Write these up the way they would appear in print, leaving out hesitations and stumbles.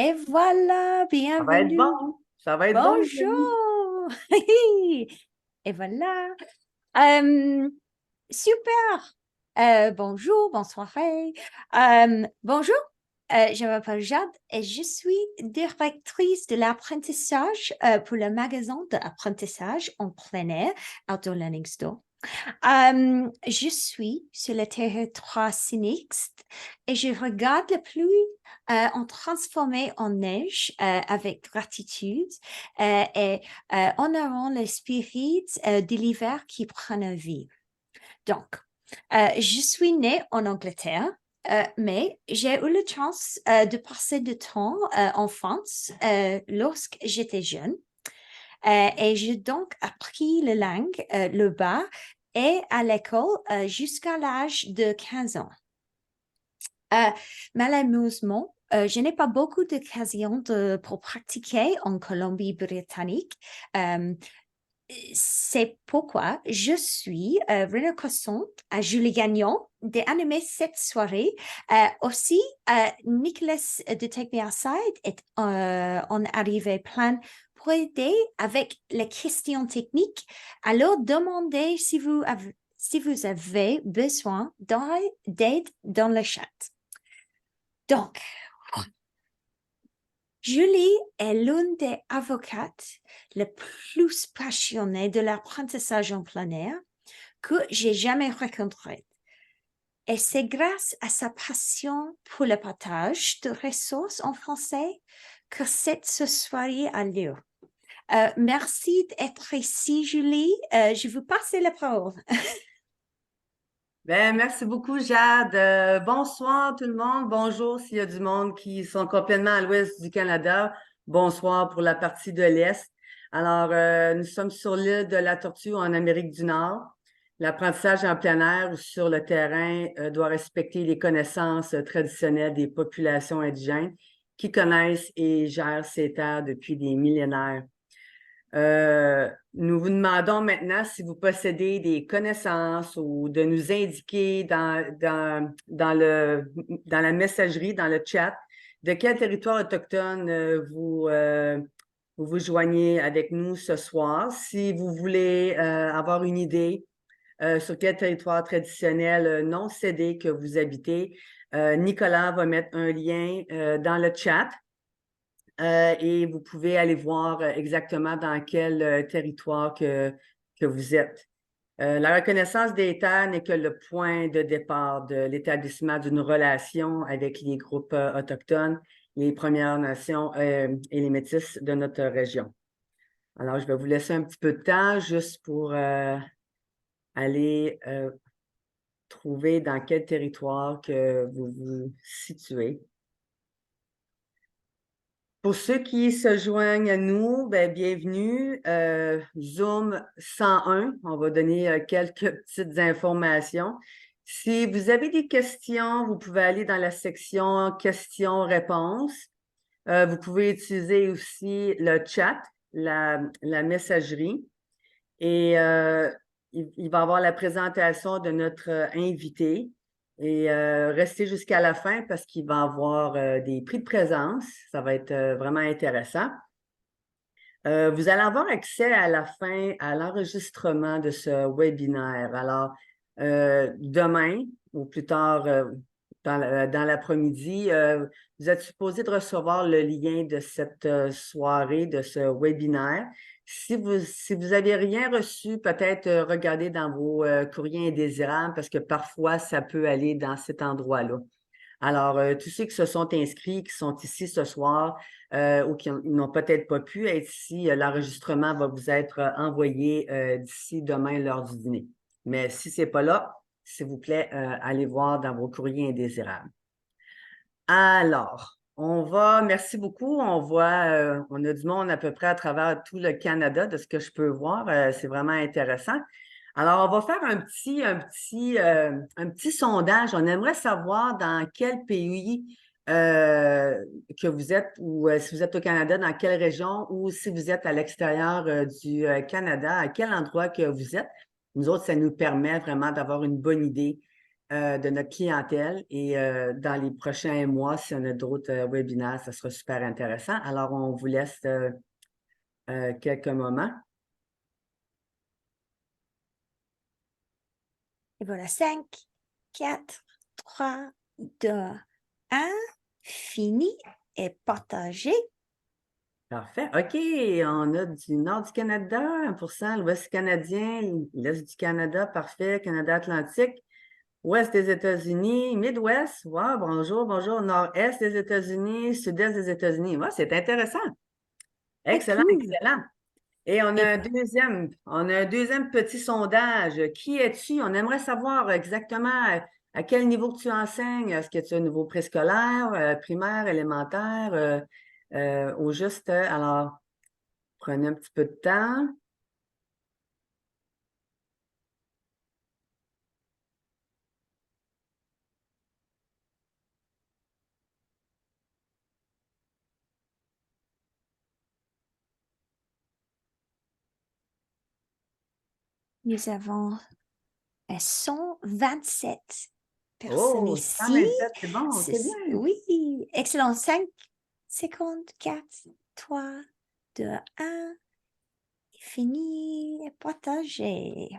Et voilà, Ça va être bienvenue. bon. Ça va être bon, les amis. Bonjour. Et voilà. Euh, super. Bonjour, bonsoir. Bonjour, je m'appelle Jade et je suis directrice de l'apprentissage pour le magasin d'apprentissage en plein air, Outdoor Learning Store. Je suis sur le territoire Sinext et je regarde la pluie en transformer en neige avec gratitude et honorant le spirit de l'hiver qui prend vie. Donc, je suis née en Angleterre. Mais j'ai eu la chance de passer du temps en France lorsque j'étais jeune. Et j'ai donc appris la langue, le bas, et à l'école jusqu'à l'âge de 15 ans. Euh, Malheureusement, je n'ai pas beaucoup d'occasions pour pratiquer en Colombie-Britannique. Euh, c'est pourquoi je suis reconnaissante à Julie Gagnon d'animer cette soirée. Aussi, Nicolas de Take Me Outside est en arrivée plein pour aider avec les questions techniques. Alors, demandez si vous avez besoin d'aide dans le chat. Donc, Julie est l'une des avocates les plus passionnées de l'apprentissage en plein air que j'ai jamais rencontrée. Et c'est grâce à sa passion pour le partage de ressources en français que cette soirée a lieu. Merci d'être ici, Julie. Je vous passe la parole. Merci beaucoup, Jade. Bonsoir tout le monde. Bonjour s'il y a du monde qui sont complètement à l'ouest du Canada. Bonsoir pour la partie de l'Est. Alors, nous sommes sur l'île de la Tortue en Amérique du Nord. L'apprentissage en plein air ou sur le terrain doit respecter les connaissances traditionnelles des populations indigènes qui connaissent et gèrent ces terres depuis des millénaires. Nous vous demandons maintenant si vous possédez des connaissances ou de nous indiquer dans la messagerie, dans le chat, de quel territoire autochtone vous vous joignez avec nous ce soir. Si vous voulez avoir une idée sur quel territoire traditionnel non cédé que vous habitez, Nicolas va mettre un lien dans le chat. Et vous pouvez aller voir exactement dans quel territoire que vous êtes. La reconnaissance des terres n'est que le point de départ de l'établissement d'une relation avec les groupes autochtones, les Premières Nations et les Métis de notre région. Alors, je vais vous laisser un petit peu de temps juste pour aller trouver dans quel territoire que vous vous situez. Pour ceux qui se joignent à nous, bienvenue. Zoom 101, on va donner quelques petites informations. Si vous avez des questions, vous pouvez aller dans la section questions-réponses. Vous pouvez utiliser aussi le chat, la messagerie. Et il va y avoir la présentation de notre invité. Et restez jusqu'à la fin parce qu'il va y avoir des prix de présence. Ça va être vraiment intéressant. Vous allez avoir accès à la fin à l'enregistrement de ce webinaire. Alors, demain ou plus tard dans l'après-midi, vous êtes supposé de recevoir le lien de cette soirée, de ce webinaire. Si vous n'avez rien reçu, peut-être regardez dans vos courriers indésirables parce que parfois, ça peut aller dans cet endroit-là. Alors, tous ceux qui se sont inscrits, qui sont ici ce soir ou qui n'ont peut-être pas pu être ici, l'enregistrement va vous être envoyé d'ici demain lors du dîner. Mais si ce n'est pas là, s'il vous plaît, allez voir dans vos courriers indésirables. Alors, merci beaucoup. On a du monde à peu près à travers tout le Canada, de ce que je peux voir. C'est vraiment intéressant. Alors, on va faire un petit sondage. On aimerait savoir dans quel pays que vous êtes, ou si vous êtes au Canada, dans quelle région, ou si vous êtes à l'extérieur du Canada, à quel endroit que vous êtes. Nous autres, ça nous permet vraiment d'avoir une bonne idée de notre clientèle et dans les prochains mois, si on a d'autres webinaires, ça sera super intéressant. Alors, on vous laisse quelques moments. Et voilà, 5, 4, 3, 2, 1. Fini et partagé. Parfait. OK, on a du nord du Canada, 1%, l'ouest canadien, l'est du Canada, parfait, Canada Atlantique, ouest des États-Unis, Midwest, wow, bonjour, bonjour, nord-est des États-Unis, sud-est des États-Unis. Ouais, c'est intéressant. C'est Excellent, cool. excellent. Et Et on a un deuxième petit sondage. Qui es-tu? On aimerait savoir exactement à quel niveau que tu enseignes. Est-ce que tu es au niveau préscolaire, primaire, élémentaire, au juste? Alors, prenez un petit peu de temps. nous avons 127 personnes Oh, ici. 127, c'est bon, c'est bien. Oui, excellent. 5 secondes, 4, 3, 2, 1. Fini et partagé.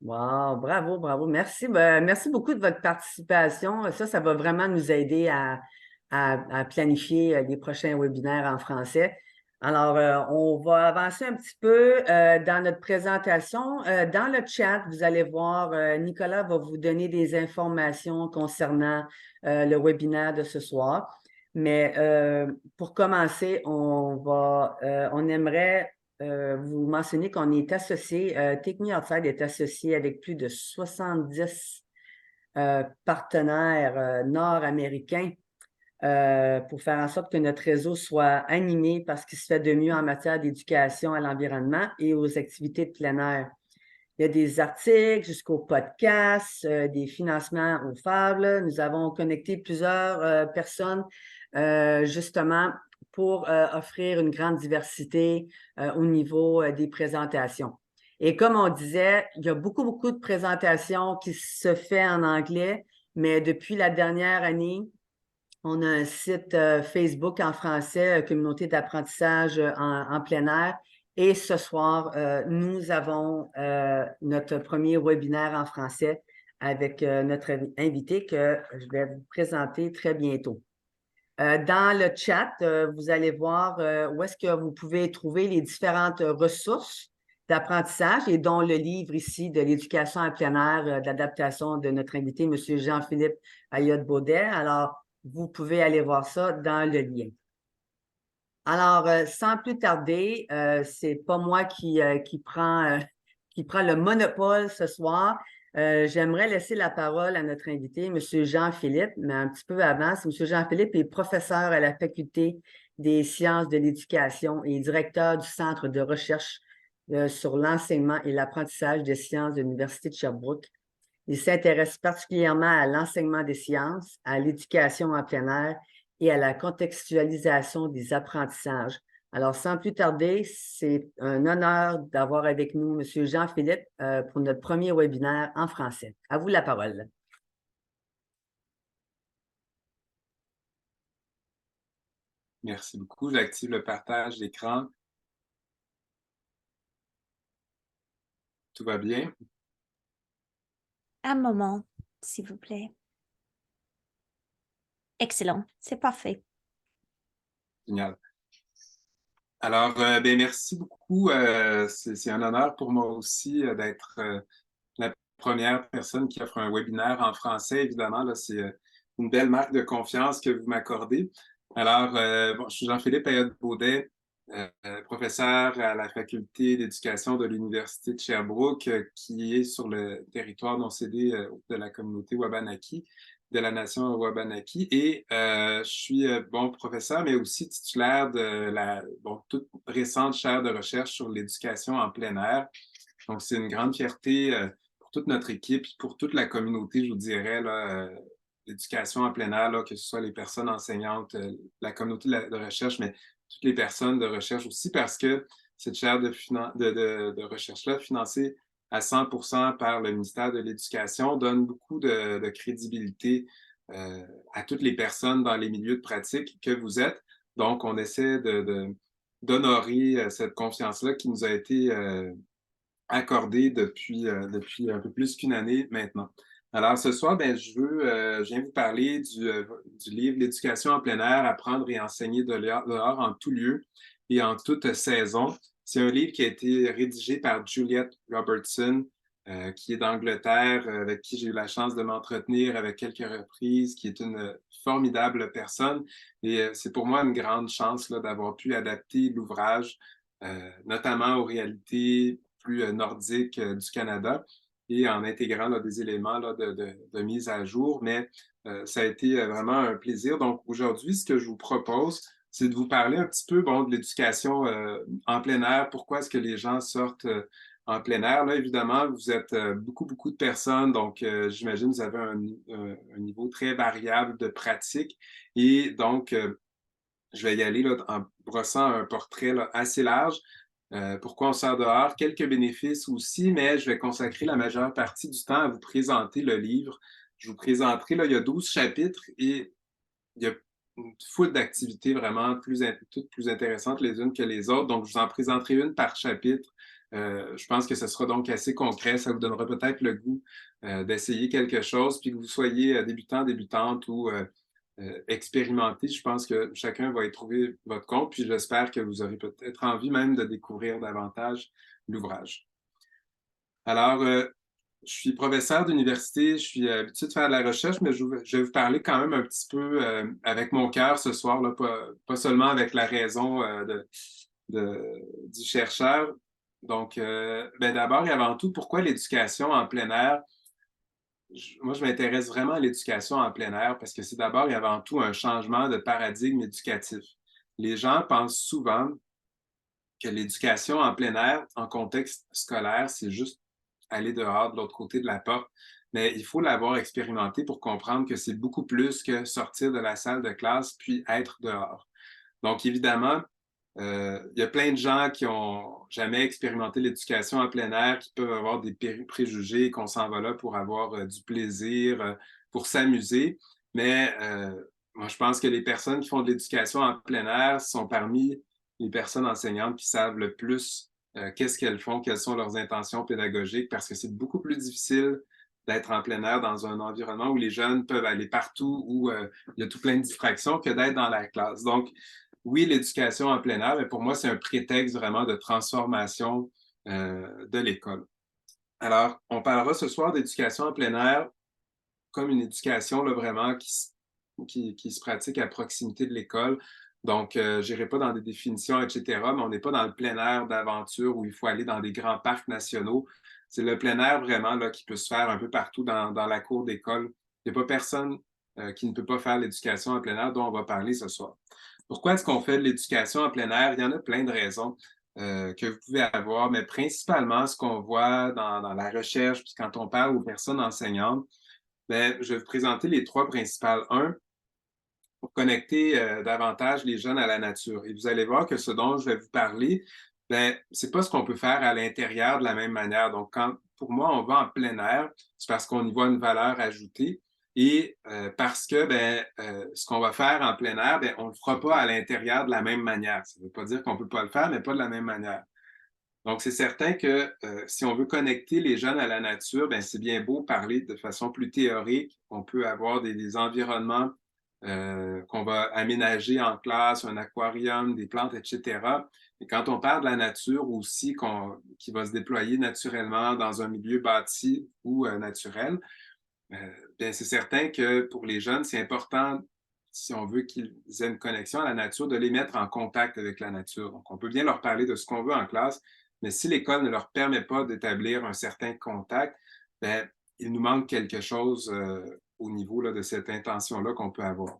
Wow, bravo, bravo. Merci. Merci beaucoup de votre participation. Ça va vraiment nous aider à planifier les prochains webinaires en français. Alors, on va avancer un petit peu dans notre présentation. Dans le chat, vous allez voir, Nicolas va vous donner des informations concernant le webinaire de ce soir. Mais pour commencer, on aimerait vous mentionnez qu'on est associé, Take Outside est associé avec plus de 70 partenaires nord-américains pour faire en sorte que notre réseau soit animé par ce qui se fait de mieux en matière d'éducation à l'environnement et aux activités de plein air. Il y a des articles jusqu'aux podcasts, des financements aux fables. Nous avons connecté plusieurs personnes justement pour offrir une grande diversité au niveau des présentations. Et comme on disait, il y a beaucoup, beaucoup de présentations qui se font en anglais, mais depuis la dernière année, on a un site Facebook en français, Communauté d'apprentissage en plein air. Et ce soir, nous avons notre premier webinaire en français avec notre invité que je vais vous présenter très bientôt. Dans le chat, vous allez voir où est-ce que vous pouvez trouver les différentes ressources d'apprentissage et dont le livre ici de l'éducation en plein air, d'adaptation de notre invité, M. Jean-Philippe Ayotte-Baudet. Alors, vous pouvez aller voir ça dans le lien. Alors, sans plus tarder, c'est pas moi qui prend le monopole ce soir. J'aimerais laisser la parole à notre invité, M. Jean-Philippe, mais un petit peu avant, M. Jean-Philippe est professeur à la Faculté des sciences de l'éducation et directeur du Centre de recherche sur l'enseignement et l'apprentissage des sciences de l'Université de Sherbrooke. Il s'intéresse particulièrement à l'enseignement des sciences, à l'éducation en plein air et à la contextualisation des apprentissages. Alors, sans plus tarder, c'est un honneur d'avoir avec nous M. Jean-Philippe pour notre premier webinaire en français. À vous la parole. Merci beaucoup. J'active le partage d'écran. Tout va bien? Un moment, s'il vous plaît. Excellent, c'est parfait. Génial. Alors, merci beaucoup. C'est un honneur pour moi aussi d'être la première personne qui offre un webinaire en français. Évidemment, là, c'est une belle marque de confiance que vous m'accordez. Alors, je suis Jean-Philippe Ayotte-Baudet, professeur à la Faculté d'éducation de l'Université de Sherbrooke, qui est sur le territoire non cédé de la communauté Wabanaki, de la nation Wabanaki. Et je suis professeur, mais aussi titulaire de la toute récente chaire de recherche sur l'éducation en plein air. Donc, c'est une grande fierté pour toute notre équipe, pour toute la communauté, je vous dirais, là, l'éducation en plein air, là, que ce soit les personnes enseignantes, la communauté de recherche, mais toutes les personnes de recherche aussi, parce que cette chaire de recherche-là, financée à 100% par le ministère de l'Éducation donne beaucoup de crédibilité à toutes les personnes dans les milieux de pratique que vous êtes. Donc, on essaie d'honorer cette confiance-là qui nous a été accordée depuis un peu plus qu'une année maintenant. Alors, ce soir, ben, je viens vous parler du livre L'éducation en plein air, apprendre et enseigner dehors en tout lieu et en toute saison. C'est un livre qui a été rédigé par Juliette Robertson, qui est d'Angleterre, avec qui j'ai eu la chance de m'entretenir avec quelques reprises, qui est une formidable personne. Et c'est pour moi une grande chance là, d'avoir pu adapter l'ouvrage, notamment aux réalités plus nordiques du Canada et en intégrant là, des éléments là, de mise à jour. Mais ça a été vraiment un plaisir. Donc aujourd'hui, ce que je vous propose, c'est de vous parler un petit peu bon, de l'éducation en plein air. Pourquoi est-ce que les gens sortent en plein air? Là, évidemment, vous êtes beaucoup de personnes, donc j'imagine que vous avez un niveau très variable de pratique. Et donc, je vais y aller là, en brossant un portrait là, assez large. Pourquoi on sort dehors? Quelques bénéfices aussi, mais je vais consacrer la majeure partie du temps à vous présenter le livre. Je vous présenterai, là, il y a 12 chapitres et il y a une foule d'activités vraiment toutes plus intéressantes les unes que les autres. Donc, je vous en présenterai une par chapitre. Je pense que ce sera donc assez concret. Ça vous donnera peut-être le goût d'essayer quelque chose, puis que vous soyez débutant, débutante ou expérimenté. Je pense que chacun va y trouver votre compte, puis j'espère que vous aurez peut-être envie même de découvrir davantage l'ouvrage. Alors, je suis professeur d'université, je suis habitué de faire de la recherche, mais je vais vous parler quand même un petit peu avec mon cœur ce soir, là, pas seulement avec la raison du chercheur. Donc, ben d'abord et avant tout, pourquoi l'éducation en plein air? Moi, je m'intéresse vraiment à l'éducation en plein air parce que c'est d'abord et avant tout un changement de paradigme éducatif. Les gens pensent souvent que l'éducation en plein air, en contexte scolaire, c'est juste aller dehors de l'autre côté de la porte. Mais il faut l'avoir expérimenté pour comprendre que c'est beaucoup plus que sortir de la salle de classe puis être dehors. Donc, évidemment, il y a plein de gens qui ont jamais expérimenté l'éducation en plein air, qui peuvent avoir des préjugés qu'on s'en va là pour avoir du plaisir, pour s'amuser. Mais moi, je pense que les personnes qui font de l'éducation en plein air sont parmi les personnes enseignantes qui savent le plus qu'est-ce qu'elles font, quelles sont leurs intentions pédagogiques, parce que c'est beaucoup plus difficile d'être en plein air dans un environnement où les jeunes peuvent aller partout, où il y a tout plein de distractions, que d'être dans la classe. Donc, oui, l'éducation en plein air, mais pour moi, c'est un prétexte vraiment de transformation de l'école. Alors, on parlera ce soir d'éducation en plein air comme une éducation là, vraiment qui se pratique à proximité de l'école. Donc, je n'irai pas dans des définitions, etc., mais on n'est pas dans le plein air d'aventure où il faut aller dans des grands parcs nationaux. C'est le plein air vraiment là, qui peut se faire un peu partout dans la cour d'école. Il n'y a pas personne qui ne peut pas faire l'éducation en plein air dont on va parler ce soir. Pourquoi est-ce qu'on fait de l'éducation en plein air? Il y en a plein de raisons que vous pouvez avoir, mais principalement ce qu'on voit dans la recherche, puis quand on parle aux personnes enseignantes, bien, je vais vous présenter les trois principales. Un, pour connecter davantage les jeunes à la nature. Et vous allez voir que ce dont je vais vous parler, ben, c'est pas ce qu'on peut faire à l'intérieur de la même manière. Donc, quand, pour moi, on va en plein air, c'est parce qu'on y voit une valeur ajoutée et parce que ce qu'on va faire en plein air, ben, on ne le fera pas à l'intérieur de la même manière. Ça ne veut pas dire qu'on ne peut pas le faire, mais pas de la même manière. Donc, c'est certain que si on veut connecter les jeunes à la nature, ben, c'est bien beau parler de façon plus théorique. On peut avoir des environnements qu'on va aménager en classe, un aquarium, des plantes, etc. Et quand on parle de la nature aussi, qui va se déployer naturellement dans un milieu bâti ou naturel, bien, c'est certain que pour les jeunes, c'est important, si on veut qu'ils aient une connexion à la nature, de les mettre en contact avec la nature. Donc, on peut bien leur parler de ce qu'on veut en classe, mais si l'école ne leur permet pas d'établir un certain contact, bien, il nous manque quelque chose au niveau là, de cette intention-là qu'on peut avoir.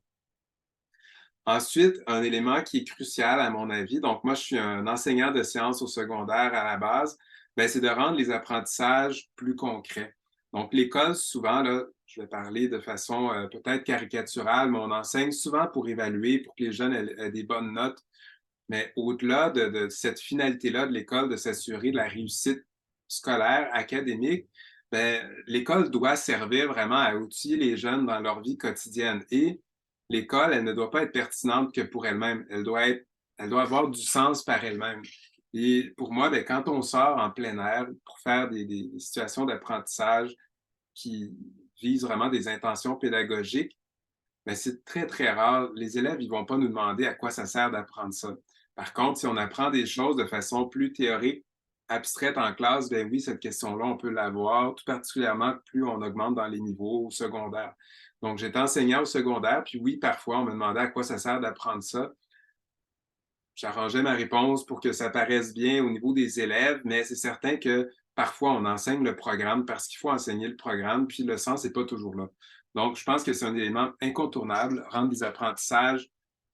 Ensuite, un élément qui est crucial à mon avis, donc moi je suis un enseignant de sciences au secondaire à la base, bien, c'est de rendre les apprentissages plus concrets. Donc l'école, souvent, là, je vais parler de façon peut-être caricaturale, mais on enseigne souvent pour évaluer, pour que les jeunes aient des bonnes notes. Mais au-delà de cette finalité-là de l'école, de s'assurer de la réussite scolaire, académique, ben, l'école doit servir vraiment à outiller les jeunes dans leur vie quotidienne. Et l'école, elle ne doit pas être pertinente que pour elle-même. Elle doit avoir du sens par elle-même. Et pour moi, ben, quand on sort en plein air pour faire des situations d'apprentissage qui visent vraiment des intentions pédagogiques, ben, c'est très, très rare. Les élèves, ils vont pas nous demander à quoi ça sert d'apprendre ça. Par contre, si on apprend des choses de façon plus théorique, abstraite en classe, ben oui, cette question-là, on peut l'avoir, tout particulièrement plus on augmente dans les niveaux secondaires. Donc, j'étais enseignant au secondaire, puis oui, parfois, on me demandait à quoi ça sert d'apprendre ça. J'arrangeais ma réponse pour que ça paraisse bien au niveau des élèves, mais c'est certain que parfois, on enseigne le programme parce qu'il faut enseigner le programme, puis le sens n'est pas toujours là. Donc, je pense que c'est un élément incontournable, rendre des apprentissages,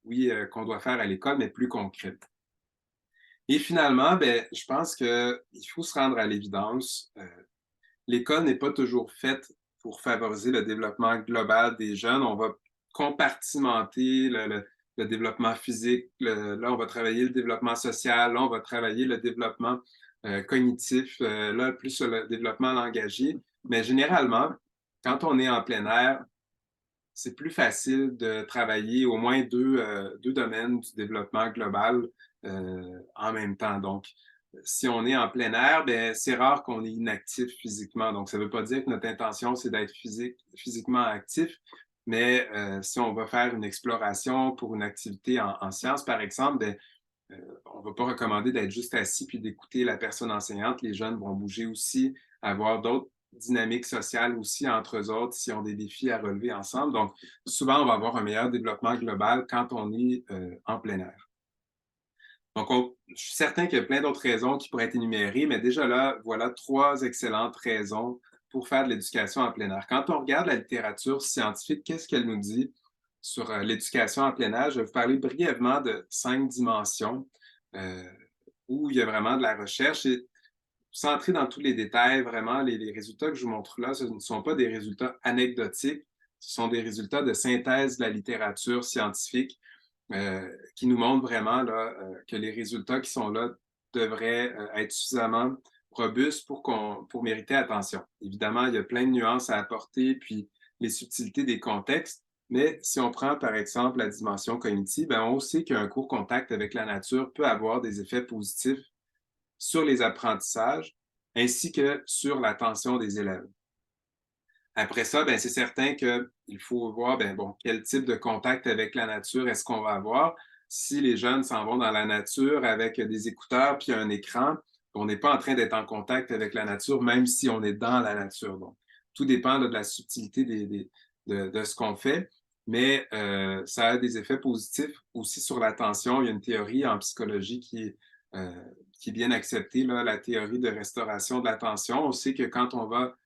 oui, qu'on doit faire à l'école, mais plus concrets. Et finalement, ben, je pense qu'il faut se rendre à l'évidence. L'école n'est pas toujours faite pour favoriser le développement global des jeunes. On va compartimenter le développement physique. Là, on va travailler le développement social. Là, on va travailler le développement cognitif. Là, plus sur le développement langagier. Mais généralement, quand on est en plein air, c'est plus facile de travailler au moins deux domaines du développement global en même temps. Donc, si on est en plein air, ben, c'est rare qu'on est inactif physiquement. Donc, ça ne veut pas dire que notre intention, c'est d'être physiquement actif, mais si on va faire une exploration pour une activité en sciences, par exemple, ben, on ne va pas recommander d'être juste assis puis d'écouter la personne enseignante. Les jeunes vont bouger aussi, avoir d'autres dynamiques sociales aussi entre eux autres s'ils ont des défis à relever ensemble. Donc, souvent, on va avoir un meilleur développement global quand on est en plein air. Donc, je suis certain qu'il y a plein d'autres raisons qui pourraient être énumérées, mais déjà là, voilà 3 excellentes raisons pour faire de l'éducation en plein air. Quand on regarde la littérature scientifique, qu'est-ce qu'elle nous dit sur l'éducation en plein air? Je vais vous parler brièvement de 5 dimensions où il y a vraiment de la recherche. Et sans entrer dans tous les détails, vraiment, les résultats que je vous montre là, ce ne sont pas des résultats anecdotiques, ce sont des résultats de synthèse de la littérature scientifique qui nous montrent vraiment là, que les résultats qui sont là devraient être suffisamment robustes pour mériter attention. Évidemment, il y a plein de nuances à apporter, puis les subtilités des contextes, mais si on prend par exemple la dimension cognitive, ben, on sait qu'un court contact avec la nature peut avoir des effets positifs sur les apprentissages ainsi que sur l'attention des élèves. Après ça, ben, c'est certain qu'il faut voir ben, bon, quel type de contact avec la nature est-ce qu'on va avoir. Si les jeunes s'en vont dans la nature avec des écouteurs puis un écran, on n'est pas en train d'être en contact avec la nature, même si on est dans la nature. Donc, tout dépend là, de la subtilité de ce qu'on fait, mais ça a des effets positifs aussi sur l'attention. Il y a une théorie en psychologie qui est bien acceptée, là, la théorie de restauration de l'attention. On sait que quand on va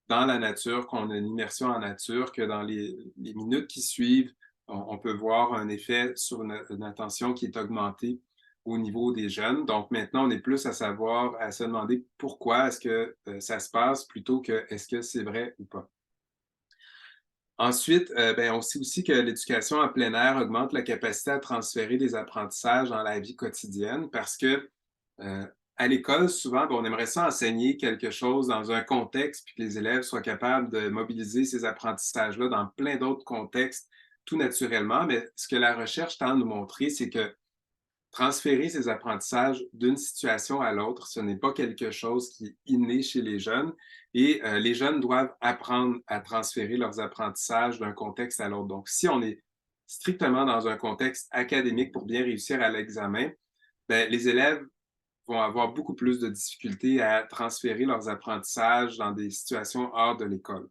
dans la nature, qu'on a une immersion en nature, que dans les minutes qui suivent, on peut voir un effet sur une attention qui est augmentée au niveau des jeunes. Donc maintenant, on est plus à se demander pourquoi est-ce que ça se passe plutôt que est-ce que c'est vrai ou pas. Ensuite, ben, on sait aussi que l'éducation en plein air augmente la capacité à transférer des apprentissages dans la vie quotidienne parce que à l'école, souvent, ben, on aimerait ça enseigner quelque chose dans un contexte, puis que les élèves soient capables de mobiliser ces apprentissages-là dans plein d'autres contextes, tout naturellement. Mais ce que la recherche tend à nous montrer, c'est que transférer ces apprentissages d'une situation à l'autre, ce n'est pas quelque chose qui est inné chez les jeunes. Et les jeunes doivent apprendre à transférer leurs apprentissages d'un contexte à l'autre. Donc, si on est strictement dans un contexte académique pour bien réussir à l'examen, ben, les élèves vont avoir beaucoup plus de difficultés à transférer leurs apprentissages dans des situations hors de l'école.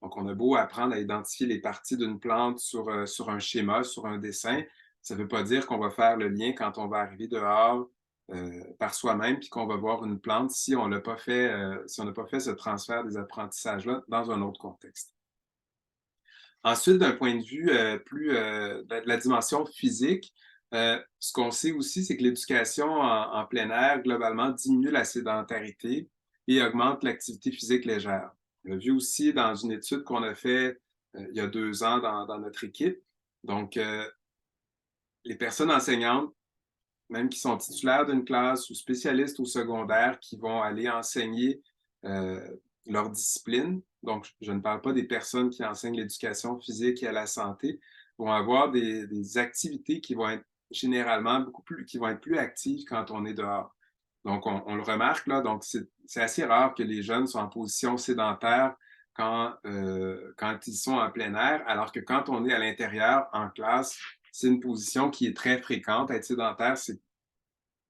Donc, on a beau apprendre à identifier les parties d'une plante sur un schéma, sur un dessin, ça ne veut pas dire qu'on va faire le lien quand on va arriver dehors par soi-même puis qu'on va voir une plante si on n'a pas fait, si on n'a pas fait ce transfert des apprentissages-là dans un autre contexte. Ensuite, d'un point de vue de la dimension physique, ce qu'on sait aussi, c'est que l'éducation en plein air, globalement, diminue la sédentarité et augmente l'activité physique légère. On l'a vu aussi dans une étude qu'on a faite il y a 2 ans dans notre équipe. Donc, les personnes enseignantes même qui sont titulaires d'une classe ou spécialistes au secondaire qui vont aller enseigner leur discipline. Donc, je ne parle pas des personnes qui enseignent l'éducation physique et la santé, vont avoir des activités qui vont être généralement qui vont être plus actives quand on est dehors. Donc, on le remarque là, donc c'est assez rare que les jeunes soient en position sédentaire quand ils sont en plein air, alors que quand on est à l'intérieur, en classe, c'est une position qui est très fréquente. Être sédentaire, c'est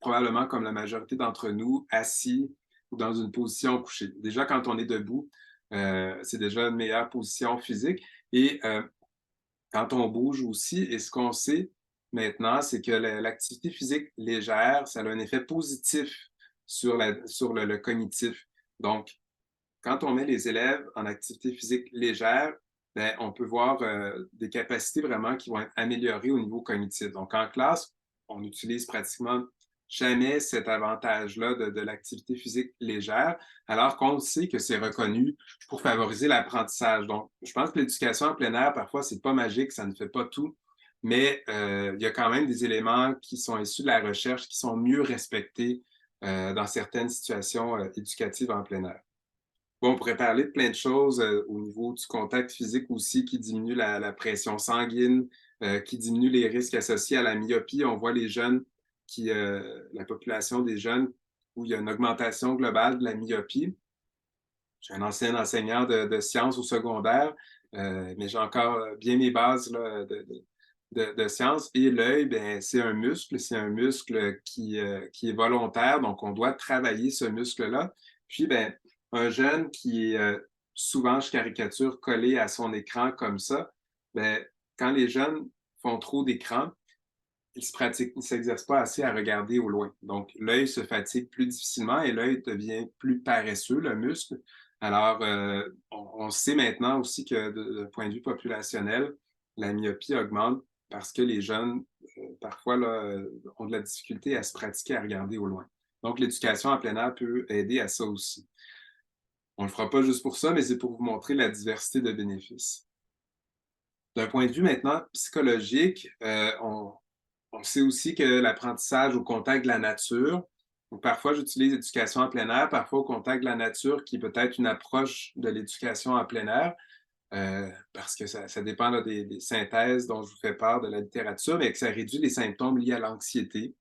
probablement comme la majorité d'entre nous, assis ou dans une position couchée. Déjà, quand on est debout, c'est déjà une meilleure position physique. Et quand on bouge aussi, et ce qu'on sait maintenant, c'est que l'activité physique légère, ça a un effet positif sur le cognitif. Donc, quand on met les élèves en activité physique légère, ben, on peut voir des capacités vraiment qui vont être améliorées au niveau cognitif. Donc, en classe, on n'utilise pratiquement jamais cet avantage-là de l'activité physique légère, alors qu'on sait que c'est reconnu pour favoriser l'apprentissage. Donc, je pense que l'éducation en plein air, parfois, c'est pas magique, ça ne fait pas tout, mais il y a quand même des éléments qui sont issus de la recherche qui sont mieux respectés dans certaines situations éducatives en plein air. Bon, on pourrait parler de plein de choses au niveau du contact physique aussi qui diminue la pression sanguine, qui diminue les risques associés à la myopie. On voit les jeunes la population des jeunes où il y a une augmentation globale de la myopie. Je suis un ancien enseignant de sciences au secondaire, mais j'ai encore bien mes bases là, de sciences. Et l'œil, ben, c'est un muscle qui est volontaire, donc on doit travailler ce muscle-là. Puis, ben, un jeune qui est souvent, je caricature, collé à son écran comme ça, ben, quand les jeunes font trop d'écran, ils ne s'exercent pas assez à regarder au loin. Donc, l'œil se fatigue plus difficilement et l'œil devient plus paresseux, le muscle. Alors, on sait maintenant aussi que d'un point de vue populationnel, la myopie augmente parce que les jeunes, parfois, là, ont de la difficulté à se pratiquer à regarder au loin. Donc, l'éducation en plein air peut aider à ça aussi. On ne le fera pas juste pour ça, mais c'est pour vous montrer la diversité de bénéfices. D'un point de vue maintenant psychologique, on sait aussi que l'apprentissage au contact de la nature, donc parfois j'utilise l'éducation en plein air, parfois au contact de la nature, qui peut être une approche de l'éducation en plein air, parce que ça dépend là, des synthèses dont je vous fais part de la littérature, mais que ça réduit les symptômes liés à l'anxiété.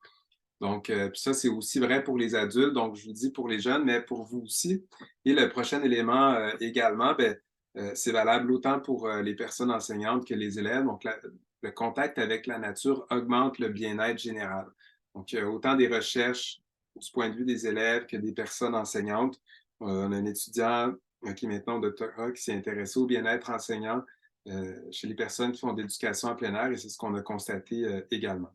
Donc, puis ça, c'est aussi vrai pour les adultes, donc je vous dis pour les jeunes, mais pour vous aussi. Et le prochain élément également, ben, c'est valable autant pour les personnes enseignantes que les élèves. Donc, le contact avec la nature augmente le bien-être général. Donc, il y a autant des recherches du point de vue des élèves que des personnes enseignantes. On a un étudiant qui est maintenant au doctorat qui s'est intéressé au bien-être enseignant chez les personnes qui font de l'éducation en plein air et c'est ce qu'on a constaté également.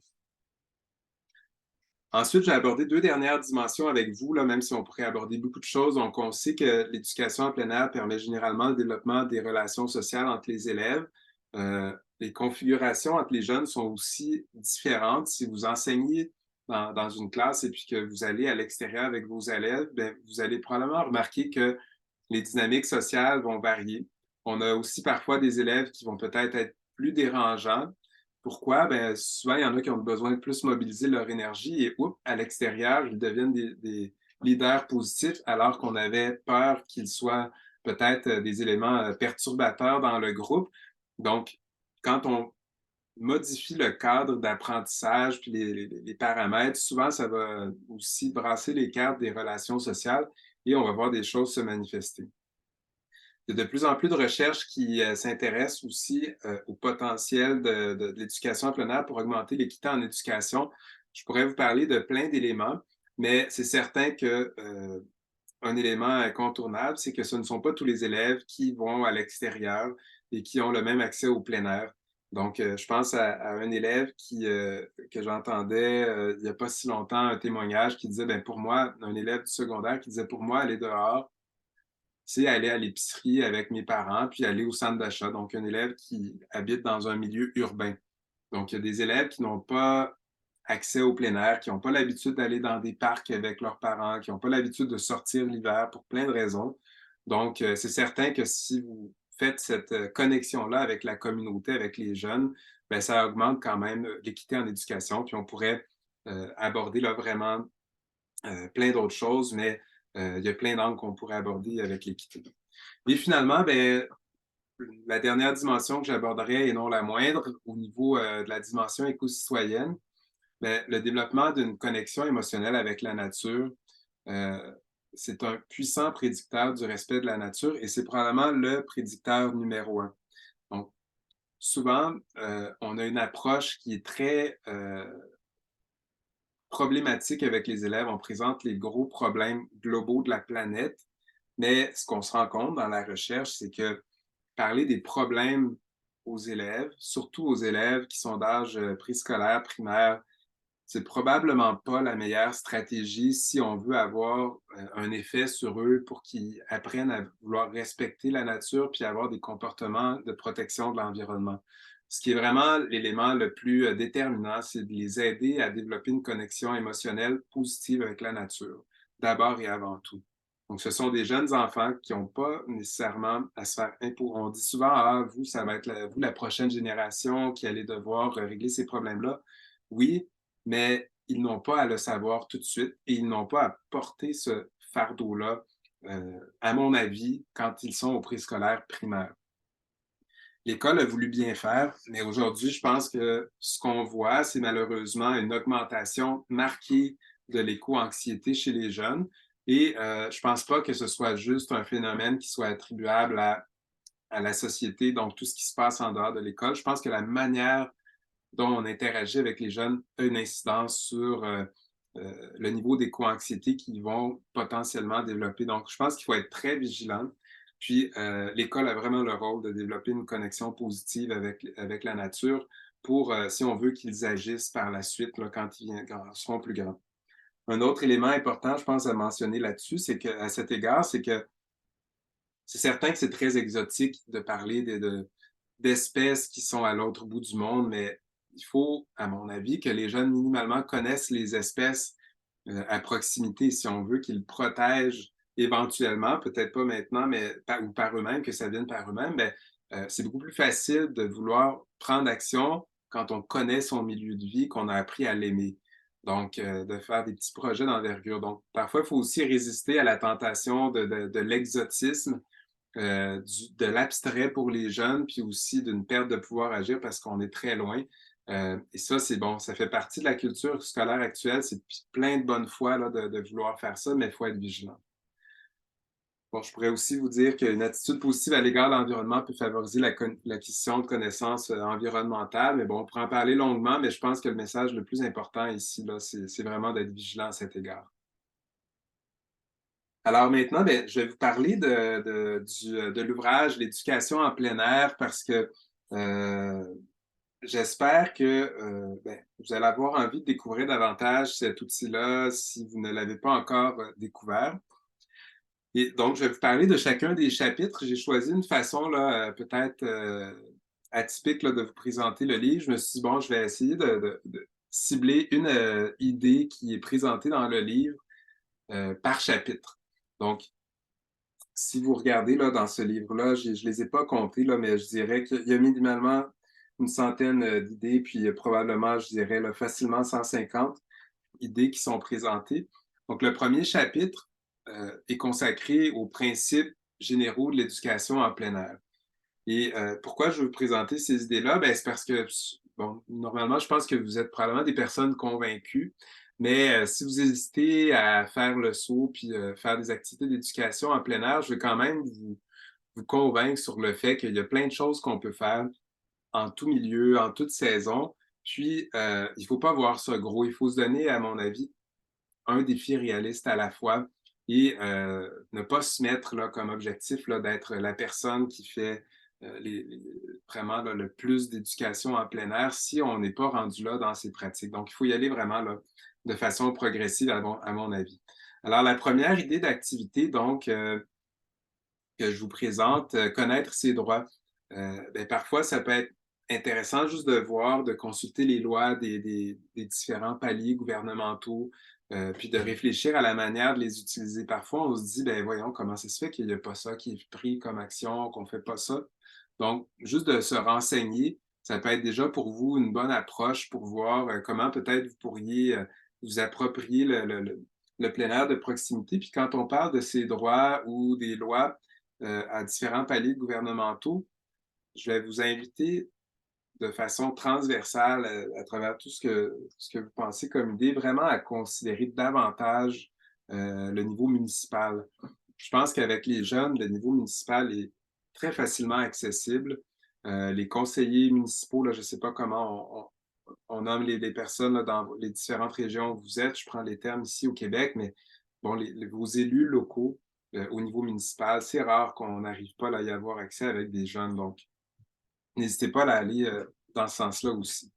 Ensuite, j'ai abordé deux dernières dimensions avec vous, là, même si on pourrait aborder beaucoup de choses. Donc, on sait que l'éducation en plein air permet généralement le développement des relations sociales entre les élèves. Les configurations entre les jeunes sont aussi différentes. Si vous enseignez dans une classe et puis que vous allez à l'extérieur avec vos élèves, bien, vous allez probablement remarquer que les dynamiques sociales vont varier. On a aussi parfois des élèves qui vont peut-être être plus dérangeants. Pourquoi? Ben, souvent, il y en a qui ont besoin de plus mobiliser leur énergie et à l'extérieur, ils deviennent des leaders positifs alors qu'on avait peur qu'ils soient peut-être des éléments perturbateurs dans le groupe. Donc, quand on modifie le cadre d'apprentissage puis les paramètres, souvent, ça va aussi brasser les cartes des relations sociales et on va voir des choses se manifester. Il y a de plus en plus de recherches qui s'intéressent aussi au potentiel de l'éducation en plein air pour augmenter l'équité en éducation. Je pourrais vous parler de plein d'éléments, mais c'est certain que un élément incontournable, c'est que ce ne sont pas tous les élèves qui vont à l'extérieur et qui ont le même accès au plein air. Donc, je pense à un élève que j'entendais il n'y a pas si longtemps, un témoignage qui disait, ben pour moi, un élève du secondaire qui disait, pour moi, aller dehors, c'est aller à l'épicerie avec mes parents, puis aller au centre d'achat. Donc, un élève qui habite dans un milieu urbain. Donc, il y a des élèves qui n'ont pas accès au plein air, qui n'ont pas l'habitude d'aller dans des parcs avec leurs parents, qui n'ont pas l'habitude de sortir l'hiver pour plein de raisons. Donc, c'est certain que si vous faites cette connexion-là avec la communauté, avec les jeunes, bien, ça augmente quand même l'équité en éducation. Puis on pourrait aborder là, vraiment plein d'autres choses, mais il y a plein d'angles qu'on pourrait aborder avec l'équité. Et finalement, ben, la dernière dimension que j'aborderai, et non la moindre, au niveau de la dimension éco-citoyenne, ben, le développement d'une connexion émotionnelle avec la nature, euh, c'est un puissant prédicteur du respect de la nature et c'est probablement le prédicteur numéro un. Donc, souvent, on a une approche qui est très problématique avec les élèves. On présente les gros problèmes globaux de la planète, mais ce qu'on se rend compte dans la recherche, c'est que parler des problèmes aux élèves, surtout aux élèves qui sont d'âge préscolaire, primaire, c'est probablement pas la meilleure stratégie si on veut avoir un effet sur eux pour qu'ils apprennent à vouloir respecter la nature puis avoir des comportements de protection de l'environnement. Ce qui est vraiment l'élément le plus déterminant, c'est de les aider à développer une connexion émotionnelle positive avec la nature, d'abord et avant tout. Donc, ce sont des jeunes enfants qui n'ont pas nécessairement à se faire imposer. On dit souvent, ah, vous, ça va être vous, la prochaine génération qui allez devoir régler ces problèmes-là. Oui, mais ils n'ont pas à le savoir tout de suite et ils n'ont pas à porter ce fardeau-là, à mon avis, quand ils sont au préscolaire primaire. L'école a voulu bien faire, mais aujourd'hui, je pense que ce qu'on voit, c'est malheureusement une augmentation marquée de l'éco-anxiété chez les jeunes. Et je pense pas que ce soit juste un phénomène qui soit attribuable à la société, donc tout ce qui se passe en dehors de l'école. Je pense que la manière dont on interagit avec les jeunes a une incidence sur le niveau d'éco-anxiété qu'ils vont potentiellement développer. Donc, je pense qu'il faut être très vigilant. Puis, l'école a vraiment le rôle de développer une connexion positive avec la nature pour, si on veut qu'ils agissent par la suite là, quand ils seront plus grands. Un autre élément important, je pense, à mentionner là-dessus, c'est qu'à cet égard, c'est que c'est certain que c'est très exotique de parler d'espèces qui sont à l'autre bout du monde, mais il faut, à mon avis, que les jeunes minimalement connaissent les espèces à proximité, si on veut qu'ils protègent éventuellement, peut-être pas maintenant, mais ou par eux-mêmes, que ça vienne par eux-mêmes, mais c'est beaucoup plus facile de vouloir prendre action quand on connaît son milieu de vie, qu'on a appris à l'aimer. Donc, de faire des petits projets d'envergure. Donc, parfois, il faut aussi résister à la tentation de l'exotisme de l'abstrait pour les jeunes, puis aussi d'une perte de pouvoir agir parce qu'on est très loin. Et ça, c'est bon, ça fait partie de la culture scolaire actuelle. C'est plein de bonne foi là, de vouloir faire ça, mais il faut être vigilant. Bon, je pourrais aussi vous dire qu'une attitude positive à l'égard de l'environnement peut favoriser l'acquisition de connaissances environnementales. Mais bon, on pourrait en parler longuement, mais je pense que le message le plus important ici, là, c'est vraiment d'être vigilant à cet égard. Alors maintenant, ben, je vais vous parler de l'ouvrage L'éducation en plein air parce que j'espère que ben, vous allez avoir envie de découvrir davantage cet outil-là si vous ne l'avez pas encore découvert. Et donc, je vais vous parler de chacun des chapitres. J'ai choisi une façon là, peut-être atypique là, de vous présenter le livre. Je me suis dit, bon, je vais essayer de cibler une idée qui est présentée dans le livre par chapitre. Donc, si vous regardez là, dans ce livre-là, je ne les ai pas comptés, là, mais je dirais qu'il y a minimalement une centaine d'idées, puis probablement, je dirais là, facilement 150 idées qui sont présentées. Donc, le premier chapitre est consacré aux principes généraux de l'éducation en plein air. Et pourquoi je veux vous présenter ces idées-là? Ben, c'est parce que, bon, normalement, je pense que vous êtes probablement des personnes convaincues, mais si vous hésitez à faire le saut puis faire des activités d'éducation en plein air, je veux quand même vous convaincre sur le fait qu'il y a plein de choses qu'on peut faire en tout milieu, en toute saison. Puis, il ne faut pas voir ça gros. Il faut se donner, à mon avis, un défi réaliste à la fois et ne pas se mettre là, comme objectif là, d'être la personne qui fait vraiment là, le plus d'éducation en plein air si on n'est pas rendu là dans ces pratiques. Donc, il faut y aller vraiment là, de façon progressive, à mon avis. Alors, la première idée d'activité, donc, que je vous présente, connaître ses droits. Ben, parfois, ça peut être intéressant juste de voir, de consulter les lois des différents paliers gouvernementaux, puis de réfléchir à la manière de les utiliser. Parfois, on se dit, ben voyons, comment ça se fait qu'il n'y a pas ça qui est pris comme action, qu'on ne fait pas ça. Donc, juste de se renseigner ça peut être déjà pour vous une bonne approche pour voir comment peut-être vous pourriez vous approprier le plein air de proximité. Puis quand on parle de ces droits ou des lois à différents paliers gouvernementaux, je vais vous inviter de façon transversale à travers tout ce que vous pensez comme idée, vraiment à considérer davantage le niveau municipal. Je pense qu'avec les jeunes, le niveau municipal est très facilement accessible. Les conseillers municipaux, là, je ne sais pas comment on nomme les personnes là, dans les différentes régions où vous êtes. Je prends les termes ici au Québec, mais bon, vos élus locaux au niveau municipal, c'est rare qu'on n'arrive pas à y avoir accès avec des jeunes. Donc, n'hésitez pas à aller dans ce sens-là aussi.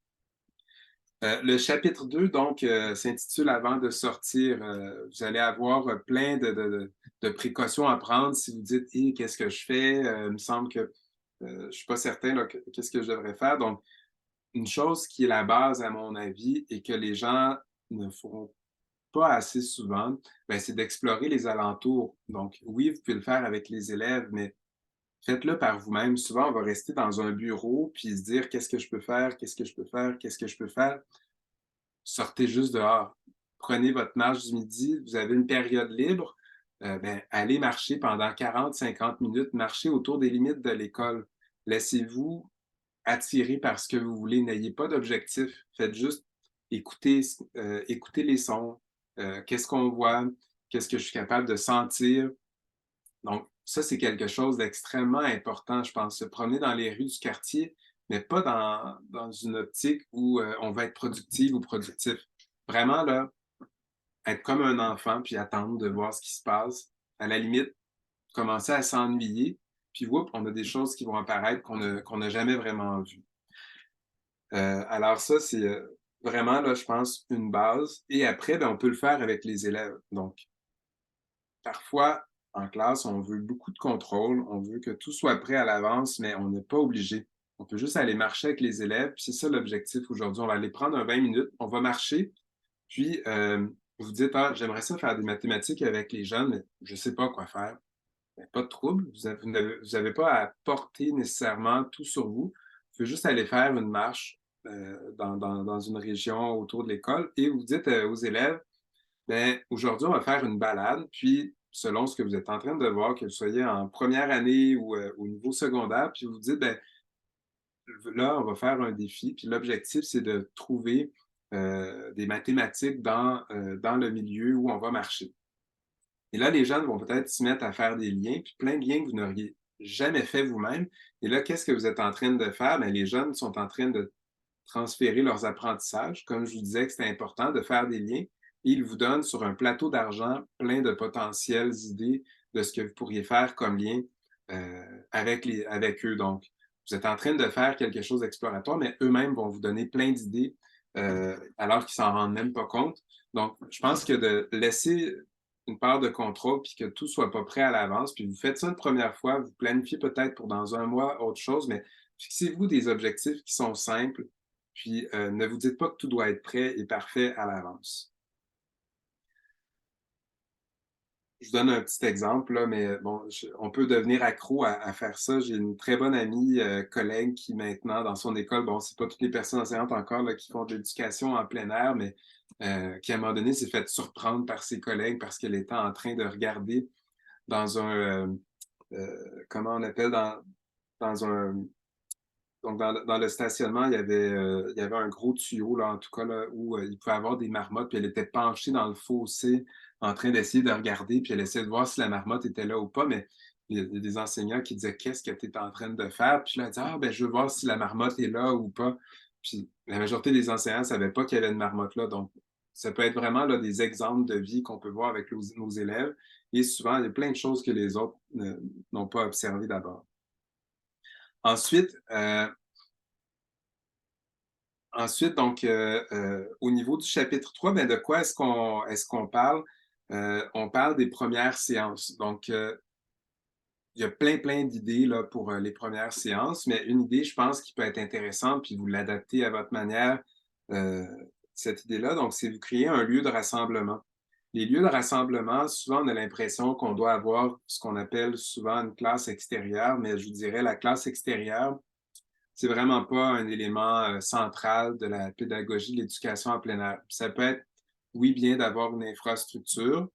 Le chapitre 2, donc, s'intitule Avant de sortir. Vous allez avoir plein de précautions à prendre si vous dites hey, qu'est-ce que je fais? Il me semble que je ne suis pas certain là, qu'est-ce que je devrais faire. Donc, une chose qui est la base, à mon avis, et que les gens ne feront pas assez souvent, ben, c'est d'explorer les alentours. Donc, oui, vous pouvez le faire avec les élèves, mais faites-le par vous-même. Souvent, on va rester dans un bureau puis se dire qu'est-ce que je peux faire, qu'est-ce que je peux faire, qu'est-ce que je peux faire. Sortez juste dehors. Prenez votre marche du midi, vous avez une période libre, ben, allez marcher pendant 40-50 minutes, marchez autour des limites de l'école. Laissez-vous attirer par ce que vous voulez. N'ayez pas d'objectif. Faites juste écouter, écouter les sons. Qu'est-ce qu'on voit? Qu'est-ce que je suis capable de sentir? Donc, ça, c'est quelque chose d'extrêmement important, je pense. Se promener dans les rues du quartier, mais pas dans une optique où on va être productive ou productif. Vraiment, là, être comme un enfant, puis attendre de voir ce qui se passe. À la limite, commencer à s'ennuyer, puis whoop, on a des choses qui vont apparaître qu'on n'a jamais vraiment vues. Alors ça, c'est vraiment, là, je pense, une base. Et après, ben, on peut le faire avec les élèves. Donc, parfois, en classe, on veut beaucoup de contrôle, on veut que tout soit prêt à l'avance, mais on n'est pas obligé. On peut juste aller marcher avec les élèves, puis c'est ça l'objectif aujourd'hui. On va aller prendre un 20 minutes, on va marcher, puis vous dites, ah, j'aimerais ça faire des mathématiques avec les jeunes, mais je ne sais pas quoi faire. Ben, pas de trouble, vous n'avez pas à porter nécessairement tout sur vous. Vous pouvez juste aller faire une marche dans une région autour de l'école et vous dites aux élèves, ben, aujourd'hui, on va faire une balade, puis selon ce que vous êtes en train de voir, que vous soyez en première année ou au niveau secondaire, puis vous dites, ben, là, on va faire un défi, puis l'objectif, c'est de trouver des mathématiques dans le milieu où on va marcher. Et là, les jeunes vont peut-être se mettre à faire des liens, puis plein de liens que vous n'auriez jamais fait vous-même. Et là, qu'est-ce que vous êtes en train de faire? Bien, les jeunes sont en train de transférer leurs apprentissages. Comme je vous disais que c'était important de faire des liens. Et ils vous donnent sur un plateau d'argent plein de potentielles idées de ce que vous pourriez faire comme lien avec eux. Donc, vous êtes en train de faire quelque chose d'exploratoire, mais eux-mêmes vont vous donner plein d'idées alors qu'ils s'en rendent même pas compte. Donc, je pense que de laisser une part de contrôle puis que tout soit pas prêt à l'avance, puis vous faites ça une première fois, vous planifiez peut-être pour dans un mois autre chose, mais fixez-vous des objectifs qui sont simples, puis ne vous dites pas que tout doit être prêt et parfait à l'avance. Je vous donne un petit exemple, là, mais bon, on peut devenir accro à faire ça. J'ai une très bonne amie, collègue qui maintenant, dans son école, bon, c'est pas toutes les personnes enseignantes encore là, qui font de l'éducation en plein air, mais qui, à un moment donné, s'est fait surprendre par ses collègues parce qu'elle était en train de regarder dans comment on appelle, dans un donc, dans le stationnement, il y avait un gros tuyau, là, en tout cas, là, où il pouvait y avoir des marmottes, puis elle était penchée dans le fossé en train d'essayer de regarder, puis elle essayait de voir si la marmotte était là ou pas, mais il y a des enseignants qui disaient qu'est-ce que tu es en train de faire? Puis là, elle dit ah, ben, je veux voir si la marmotte est là ou pas. Puis la majorité des enseignants ne savaient pas qu'il y avait une marmotte là. Donc, ça peut être vraiment là, des exemples de vie qu'on peut voir avec nos élèves. Et souvent, il y a plein de choses que les autres n'ont pas observées d'abord. Ensuite, donc, au niveau du chapitre 3, ben, de quoi est-ce qu'on parle? On parle des premières séances. Donc, il y a plein d'idées là, pour les premières séances, mais une idée, je pense, qui peut être intéressante, puis vous l'adaptez à votre manière, euh, cette idée-là, donc, c'est vous créer un lieu de rassemblement. Les lieux de rassemblement, souvent, on a l'impression qu'on doit avoir ce qu'on appelle souvent une classe extérieure, mais je vous dirais la classe extérieure, c'est vraiment pas un élément central de la pédagogie de l'éducation en plein air. Ça peut être, oui, bien d'avoir une infrastructure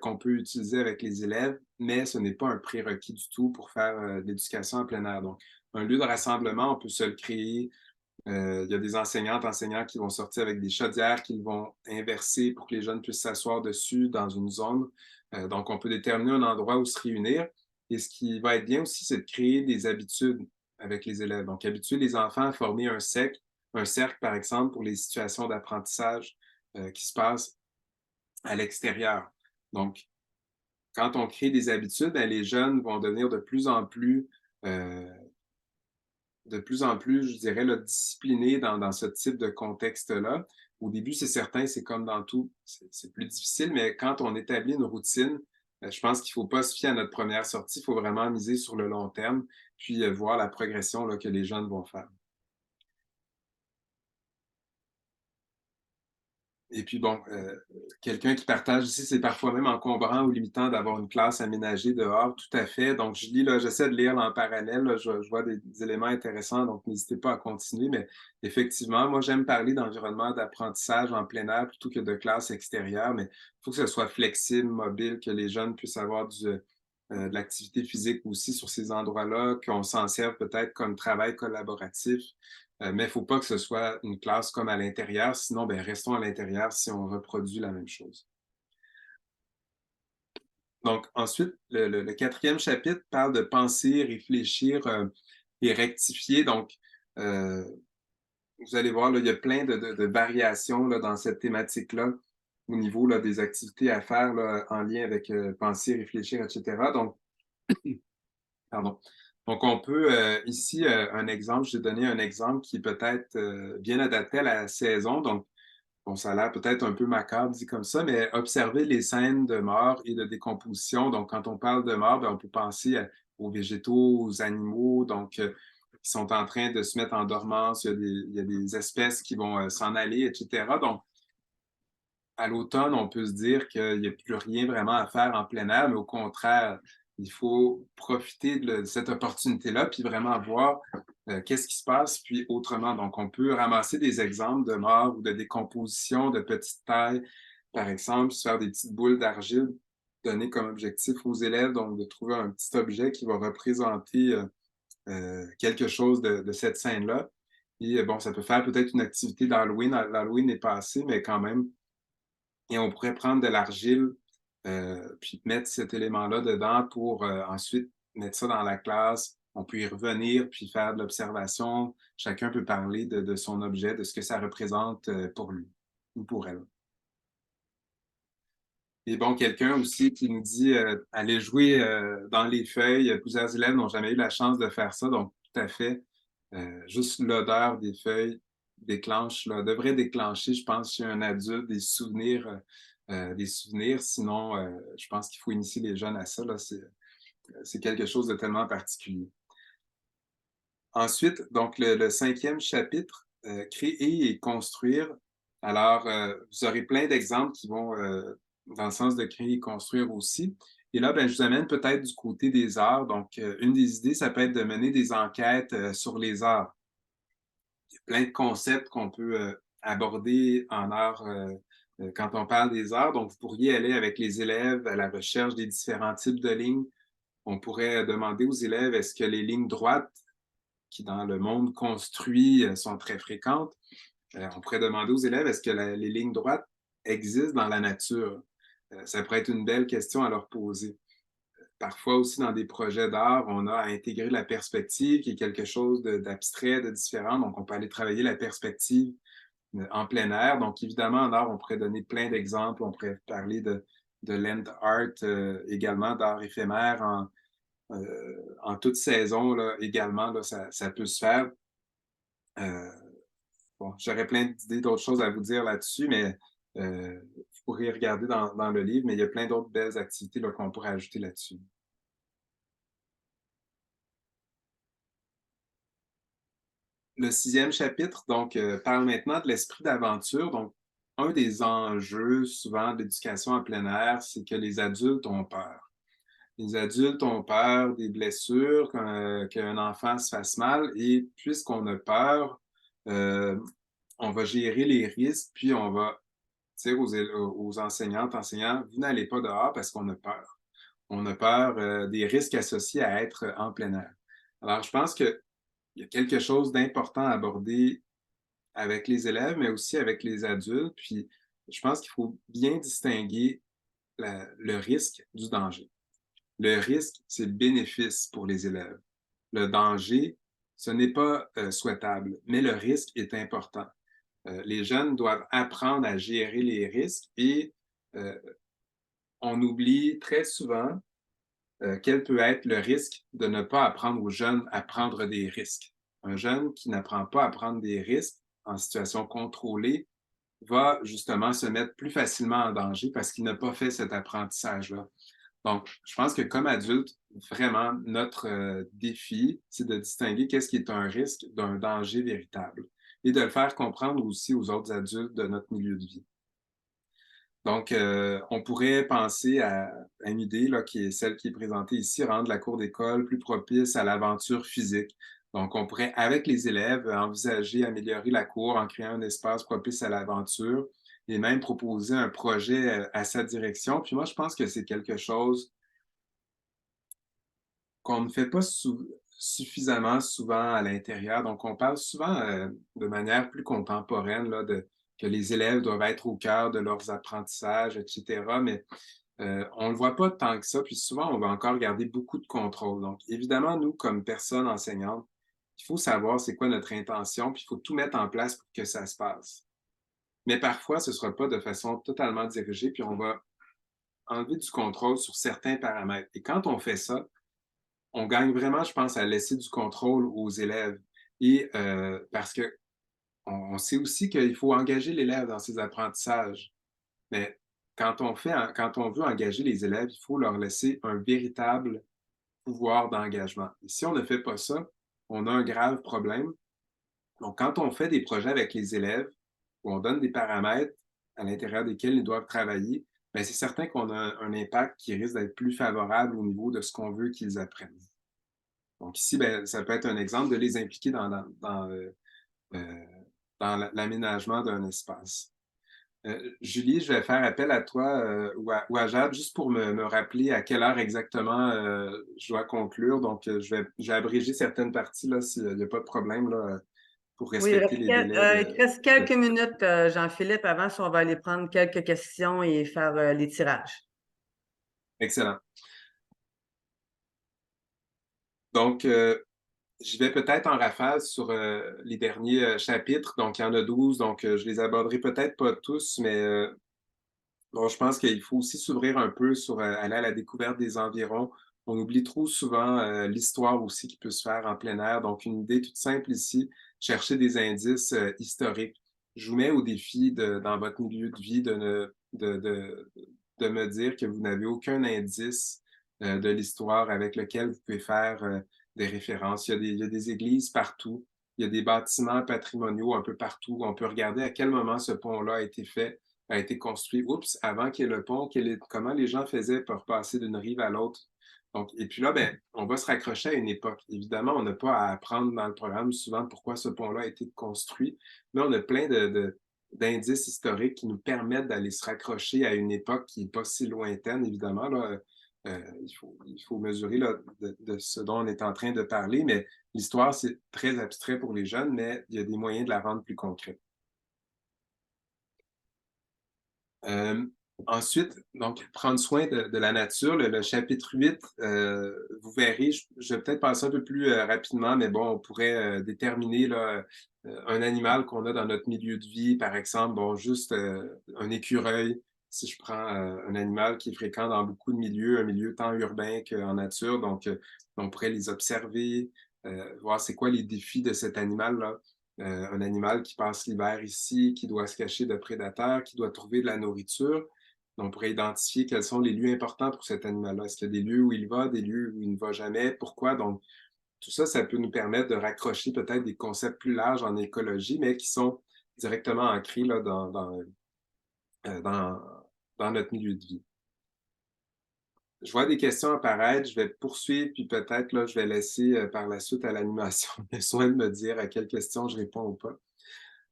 qu'on peut utiliser avec les élèves, mais ce n'est pas un prérequis du tout pour faire de l'éducation en plein air. Donc, un lieu de rassemblement, on peut se le créer. Il y a des enseignantes, enseignants qui vont sortir avec des chaudières qu'ils vont inverser pour que les jeunes puissent s'asseoir dessus dans une zone. Donc, on peut déterminer un endroit où se réunir. Et ce qui va être bien aussi, c'est de créer des habitudes avec les élèves. Donc, habituer les enfants à former un cercle, par exemple, pour les situations d'apprentissage qui se passent à l'extérieur. Donc, quand on crée des habitudes, ben, les jeunes vont devenir euh, de plus en plus, je dirais, là, disciplinés dans ce type de contexte-là. Au début, c'est certain, c'est comme dans tout, c'est plus difficile, mais quand on établit une routine, je pense qu'il ne faut pas se fier à notre première sortie, il faut vraiment miser sur le long terme, puis voir la progression là, que les jeunes vont faire. Et puis bon, quelqu'un qui partage ici, c'est parfois même encombrant ou limitant d'avoir une classe aménagée dehors, tout à fait. Donc, je lis, là, j'essaie de lire là, en parallèle, là, je vois des éléments intéressants, donc n'hésitez pas à continuer. Mais effectivement, moi, j'aime parler d'environnement d'apprentissage en plein air plutôt que de classe extérieure, mais il faut que ce soit flexible, mobile, que les jeunes puissent avoir de l'activité physique aussi sur ces endroits-là, qu'on s'en serve peut-être comme travail collaboratif. Mais il ne faut pas que ce soit une classe comme à l'intérieur, sinon, ben, restons à l'intérieur si on reproduit la même chose. Donc, ensuite, le quatrième chapitre parle de penser, réfléchir et rectifier. Donc, euh, vous allez voir, là, il y a plein de variations là, dans cette thématique-là au niveau là, des activités à faire là, en lien avec penser, réfléchir, etc. Donc, pardon. Donc, on peut, ici, un exemple, j'ai donné un exemple qui est peut-être bien adapté à la saison. Donc, bon, ça a l'air peut-être un peu macabre dit comme ça, mais observer les scènes de mort et de décomposition. Donc, quand on parle de mort, ben, on peut penser aux végétaux, aux animaux, donc, qui sont en train de se mettre en dormance. Il y a des espèces qui vont s'en aller, etc. Donc, à l'automne, on peut se dire qu'il n'y a plus rien vraiment à faire en plein air, mais au contraire, il faut profiter de cette opportunité-là, puis vraiment voir qu'est-ce qui se passe, puis autrement. Donc, on peut ramasser des exemples de mort ou de décomposition de petite taille, par exemple, se faire des petites boules d'argile, donner comme objectif aux élèves, donc de trouver un petit objet qui va représenter quelque chose de cette scène-là. Et bon, ça peut faire peut-être une activité d'Halloween. L'Halloween n'est pas passé, mais quand même, et on pourrait prendre de l'argile, puis mettre cet élément-là dedans pour ensuite mettre ça dans la classe. On peut y revenir, puis faire de l'observation. Chacun peut parler de son objet, de ce que ça représente pour lui ou pour elle. Et bon, quelqu'un aussi qui nous dit aller jouer dans les feuilles. Plusieurs élèves n'ont jamais eu la chance de faire ça, donc tout à fait. Juste l'odeur des feuilles déclenche, là, devrait déclencher, je pense, chez un adulte des souvenirs. Sinon, je pense qu'il faut initier les jeunes à ça. Là, c'est quelque chose de tellement particulier. Ensuite, donc, le cinquième chapitre, créer et construire. Alors, vous aurez plein d'exemples qui vont dans le sens de créer et construire aussi. Et là, ben, je vous amène peut-être du côté des arts. Donc, une des idées, ça peut être de mener des enquêtes sur les arts. Il y a plein de concepts qu'on peut aborder en art quand on parle des arts. Donc, vous pourriez aller avec les élèves à la recherche des différents types de lignes. On pourrait demander aux élèves, est-ce que les lignes droites, qui dans le monde construit sont très fréquentes, on pourrait demander aux élèves, est-ce que les lignes droites existent dans la nature? Ça pourrait être une belle question à leur poser. Parfois aussi, dans des projets d'art, on a à intégrer la perspective, qui est quelque chose d'abstrait, de différent. Donc, on peut aller travailler la perspective en plein air. Donc, évidemment, en art, on pourrait donner plein d'exemples. On pourrait parler de land art, également d'art éphémère en toute saison, là, également, là, ça peut se faire. Bon, j'aurais plein d'idées d'autres choses à vous dire là-dessus, mais vous pourrez regarder dans le livre, mais il y a plein d'autres belles activités là, qu'on pourrait ajouter là-dessus. Le sixième chapitre, donc, parle maintenant de l'esprit d'aventure. Donc, un des enjeux souvent de l'éducation en plein air, c'est que les adultes ont peur. Les adultes ont peur des blessures, qu'un enfant se fasse mal, et puisqu'on a peur, euh, on va gérer les risques, puis on va dire aux enseignantes, enseignants, vous n'allez pas dehors parce qu'on a peur. On a peur des risques associés à être en plein air. Alors, je pense qu'il y a quelque chose d'important à aborder avec les élèves, mais aussi avec les adultes. Puis, je pense qu'il faut bien distinguer le risque du danger. Le risque, c'est le bénéfice pour les élèves. Le danger, ce n'est pas souhaitable, mais le risque est important. Les jeunes doivent apprendre à gérer les risques et euh, on oublie très souvent quel peut être le risque de ne pas apprendre aux jeunes à prendre des risques. Un jeune qui n'apprend pas à prendre des risques en situation contrôlée va justement se mettre plus facilement en danger parce qu'il n'a pas fait cet apprentissage-là. Donc, je pense que comme adulte, vraiment, notre défi, c'est de distinguer qu'est-ce qui est un risque d'un danger véritable et de le faire comprendre aussi aux autres adultes de notre milieu de vie. Donc, on pourrait penser à une idée là, qui est celle qui est présentée ici, rendre la cour d'école plus propice à l'aventure physique. Donc, on pourrait, avec les élèves, envisager améliorer la cour en créant un espace propice à l'aventure et même proposer un projet à sa direction. Puis moi, je pense que c'est quelque chose qu'on ne fait pas suffisamment souvent à l'intérieur. Donc, on parle souvent de manière plus contemporaine là, que les élèves doivent être au cœur de leurs apprentissages, etc. Mais on ne le voit pas tant que ça. Puis souvent, on va encore garder beaucoup de contrôle. Donc, évidemment, nous, comme personnes enseignantes, il faut savoir c'est quoi notre intention, puis il faut tout mettre en place pour que ça se passe. Mais parfois, ce ne sera pas de façon totalement dirigée, puis on va enlever du contrôle sur certains paramètres. Et quand on fait ça, on gagne vraiment, je pense, à laisser du contrôle aux élèves. Et parce que on sait aussi qu'il faut engager l'élève dans ses apprentissages. Mais quand on veut engager les élèves, il faut leur laisser un véritable pouvoir d'engagement. Et si on ne fait pas ça, on a un grave problème. Donc, quand on fait des projets avec les élèves, où on donne des paramètres à l'intérieur desquels ils doivent travailler, bien, c'est certain qu'on a un impact qui risque d'être plus favorable au niveau de ce qu'on veut qu'ils apprennent. Donc ici, ben, ça peut être un exemple de les impliquer euh, dans l'aménagement d'un espace. Julie, je vais faire appel à toi ou à Jade juste pour me rappeler à quelle heure exactement je dois conclure. Donc, je vais abréger certaines parties là, s'il n'y a pas de problème là, pour Oui, respecter les délais il te reste quelques minutes, Jean-Philippe, avant si on va aller prendre quelques questions et faire les tirages. Excellent. Donc, je vais peut-être en rafale sur les derniers chapitres. Donc, il y en a 12, donc je les aborderai peut-être pas tous, mais bon, je pense qu'il faut aussi s'ouvrir un peu sur aller à la découverte des environs. On oublie trop souvent l'histoire aussi qui peut se faire en plein air. Donc, une idée toute simple ici, chercher des indices historiques. Je vous mets au défi dans votre milieu de vie de me dire que vous n'avez aucun indice de l'histoire avec lequel vous pouvez faire des références. Il y a des églises partout. Il y a des bâtiments patrimoniaux un peu partout. On peut regarder à quel moment ce pont-là a été fait, a été construit, oups, avant qu'il y ait le pont, comment les gens faisaient pour passer d'une rive à l'autre. Donc, et puis là, ben, on va se raccrocher à une époque. Évidemment, on n'a pas à apprendre dans le programme souvent pourquoi ce pont-là a été construit, mais on a plein d'indices historiques qui nous permettent d'aller se raccrocher à une époque qui n'est pas si lointaine, évidemment. Là, il faut mesurer là, de ce dont on est en train de parler, mais l'histoire, c'est très abstrait pour les jeunes, mais il y a des moyens de la rendre plus concrète. Euh, Ensuite, donc, prendre soin de la nature. Le chapitre 8, vous verrez, je vais peut-être passer un peu plus rapidement, mais bon, on pourrait déterminer là, un animal qu'on a dans notre milieu de vie, par exemple, bon, juste un écureuil. Si je prends un animal qui est fréquent dans beaucoup de milieux, un milieu tant urbain qu'en nature, donc on pourrait les observer, voir c'est quoi les défis de cet animal-là. Un animal qui passe l'hiver ici, qui doit se cacher de prédateurs, qui doit trouver de la nourriture. On pourrait identifier quels sont les lieux importants pour cet animal-là. Est-ce qu'il y a des lieux où il va, des lieux où il ne va jamais? Pourquoi? Donc, tout ça, ça peut nous permettre de raccrocher peut-être des concepts plus larges en écologie, mais qui sont directement ancrés là, dans notre milieu de vie. Je vois des questions apparaître, je vais poursuivre, puis peut-être là, je vais laisser par la suite à l'animation le soin de me dire à quelles questions je réponds ou pas.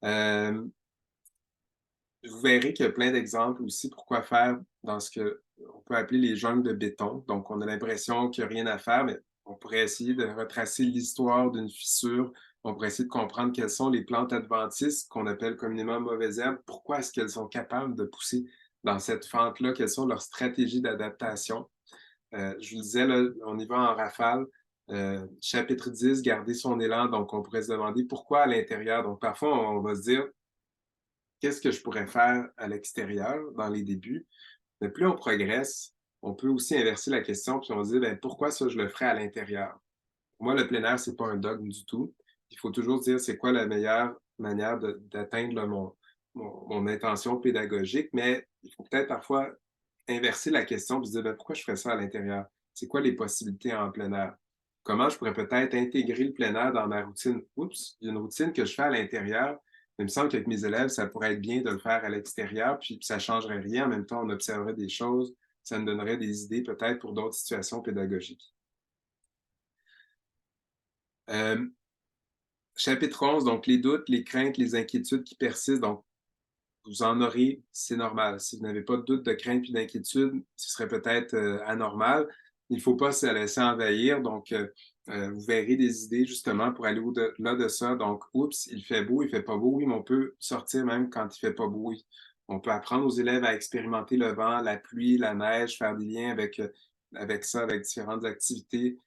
Euh, Vous verrez qu'il y a plein d'exemples aussi pour quoi faire dans ce que on peut appeler les jungles de béton. Donc, on a l'impression qu'il n'y a rien à faire, mais on pourrait essayer de retracer l'histoire d'une fissure. On pourrait essayer de comprendre quelles sont les plantes adventices qu'on appelle communément mauvaises herbes. Pourquoi est-ce qu'elles sont capables de pousser dans cette fente-là? Quelles sont leurs stratégies d'adaptation? Je vous disais, là, on y va en rafale. Chapitre 10, garder son élan. Donc, on pourrait se demander pourquoi à l'intérieur. Donc, parfois, on va se dire, qu'est-ce que je pourrais faire à l'extérieur dans les débuts? Mais plus on progresse, on peut aussi inverser la question, puis on se dit, ben, pourquoi ça, je le ferais à l'intérieur? Pour moi, le plein air, c'est pas un dogme du tout. Il faut toujours dire c'est quoi la meilleure manière d'atteindre mon intention pédagogique, mais il faut peut-être parfois inverser la question et se dire ben, pourquoi je ferais ça à l'intérieur? C'est quoi les possibilités en plein air? Comment je pourrais peut-être intégrer le plein air dans ma routine? Oups, il y a une routine que je fais à l'intérieur. Il me semble qu'avec mes élèves, ça pourrait être bien de le faire à l'extérieur, puis ça ne changerait rien. En même temps, on observerait des choses. Ça me donnerait des idées peut-être pour d'autres situations pédagogiques. Euh, Chapitre 11, donc les doutes, les craintes, les inquiétudes qui persistent. Donc, vous en aurez, c'est normal. Si vous n'avez pas de doute, de crainte puis d'inquiétude, ce serait peut-être anormal. Il ne faut pas se laisser envahir. Donc, vous verrez des idées justement pour aller au-delà de ça. Donc, oups, il fait beau, il fait pas beau. Oui, mais on peut sortir même quand il fait pas beau. Oui. On peut apprendre aux élèves à expérimenter le vent, la pluie, la neige, faire des liens avec ça, avec différentes activités.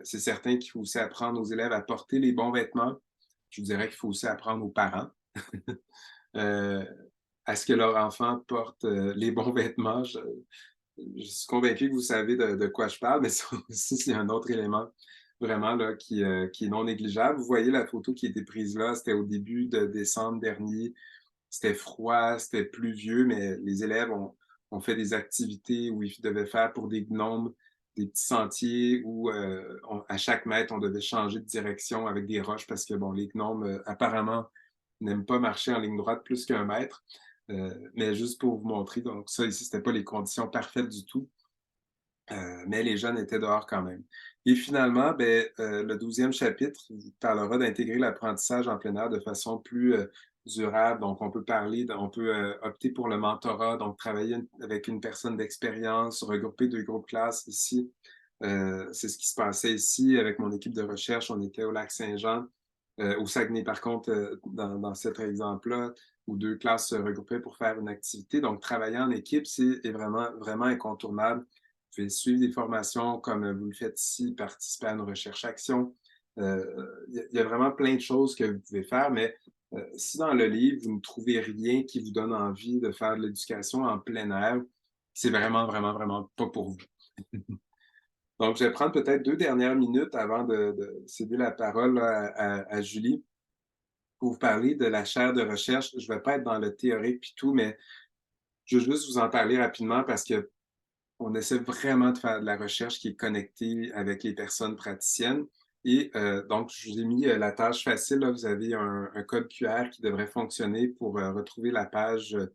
C'est certain qu'il faut aussi apprendre aux élèves à porter les bons vêtements. Je vous dirais qu'il faut aussi apprendre aux parents. euh, à ce que leur enfant porte les bons vêtements. Je suis convaincu que vous savez de quoi je parle, mais ça aussi, c'est un autre élément vraiment là, qui est non négligeable. Vous voyez la photo qui a été prise là, c'était au début de décembre dernier. C'était froid, c'était pluvieux, mais les élèves ont fait des activités où ils devaient faire pour des gnomes des petits sentiers où à chaque mètre, on devait changer de direction avec des roches parce que bon, les gnomes, apparemment, n'aiment pas marcher en ligne droite plus qu'1 mètre. Mais juste pour vous montrer, donc ça ici, c'était pas les conditions parfaites du tout, mais les jeunes étaient dehors quand même. Et finalement, ben, le 12e chapitre vous parlera d'intégrer l'apprentissage en plein air de façon plus durable. Donc, on peut on peut opter pour le mentorat, donc travailler avec une personne d'expérience, regrouper 2 groupes classes ici. C'est ce qui se passait ici avec mon équipe de recherche. On était au Lac-Saint-Jean, au Saguenay, par contre, dans cet exemple-là, où 2 classes se regroupaient pour faire une activité. Donc, travailler en équipe, est vraiment, vraiment incontournable. Vous pouvez suivre des formations comme vous le faites ici, participer à une recherche-action. Il y a vraiment plein de choses que vous pouvez faire, mais si dans le livre, vous ne trouvez rien qui vous donne envie de faire de l'éducation en plein air, c'est vraiment, vraiment, vraiment pas pour vous. Donc, je vais prendre peut-être 2 dernières minutes avant de céder la parole à Julie pour vous parler de la chaire de recherche. Je ne vais pas être dans le théorique puis tout, mais je veux juste vous en parler rapidement parce que on essaie vraiment de faire de la recherche qui est connectée avec les personnes praticiennes. Et donc, je vous ai mis la tâche facile. Là. Vous avez un code QR qui devrait fonctionner pour retrouver la page de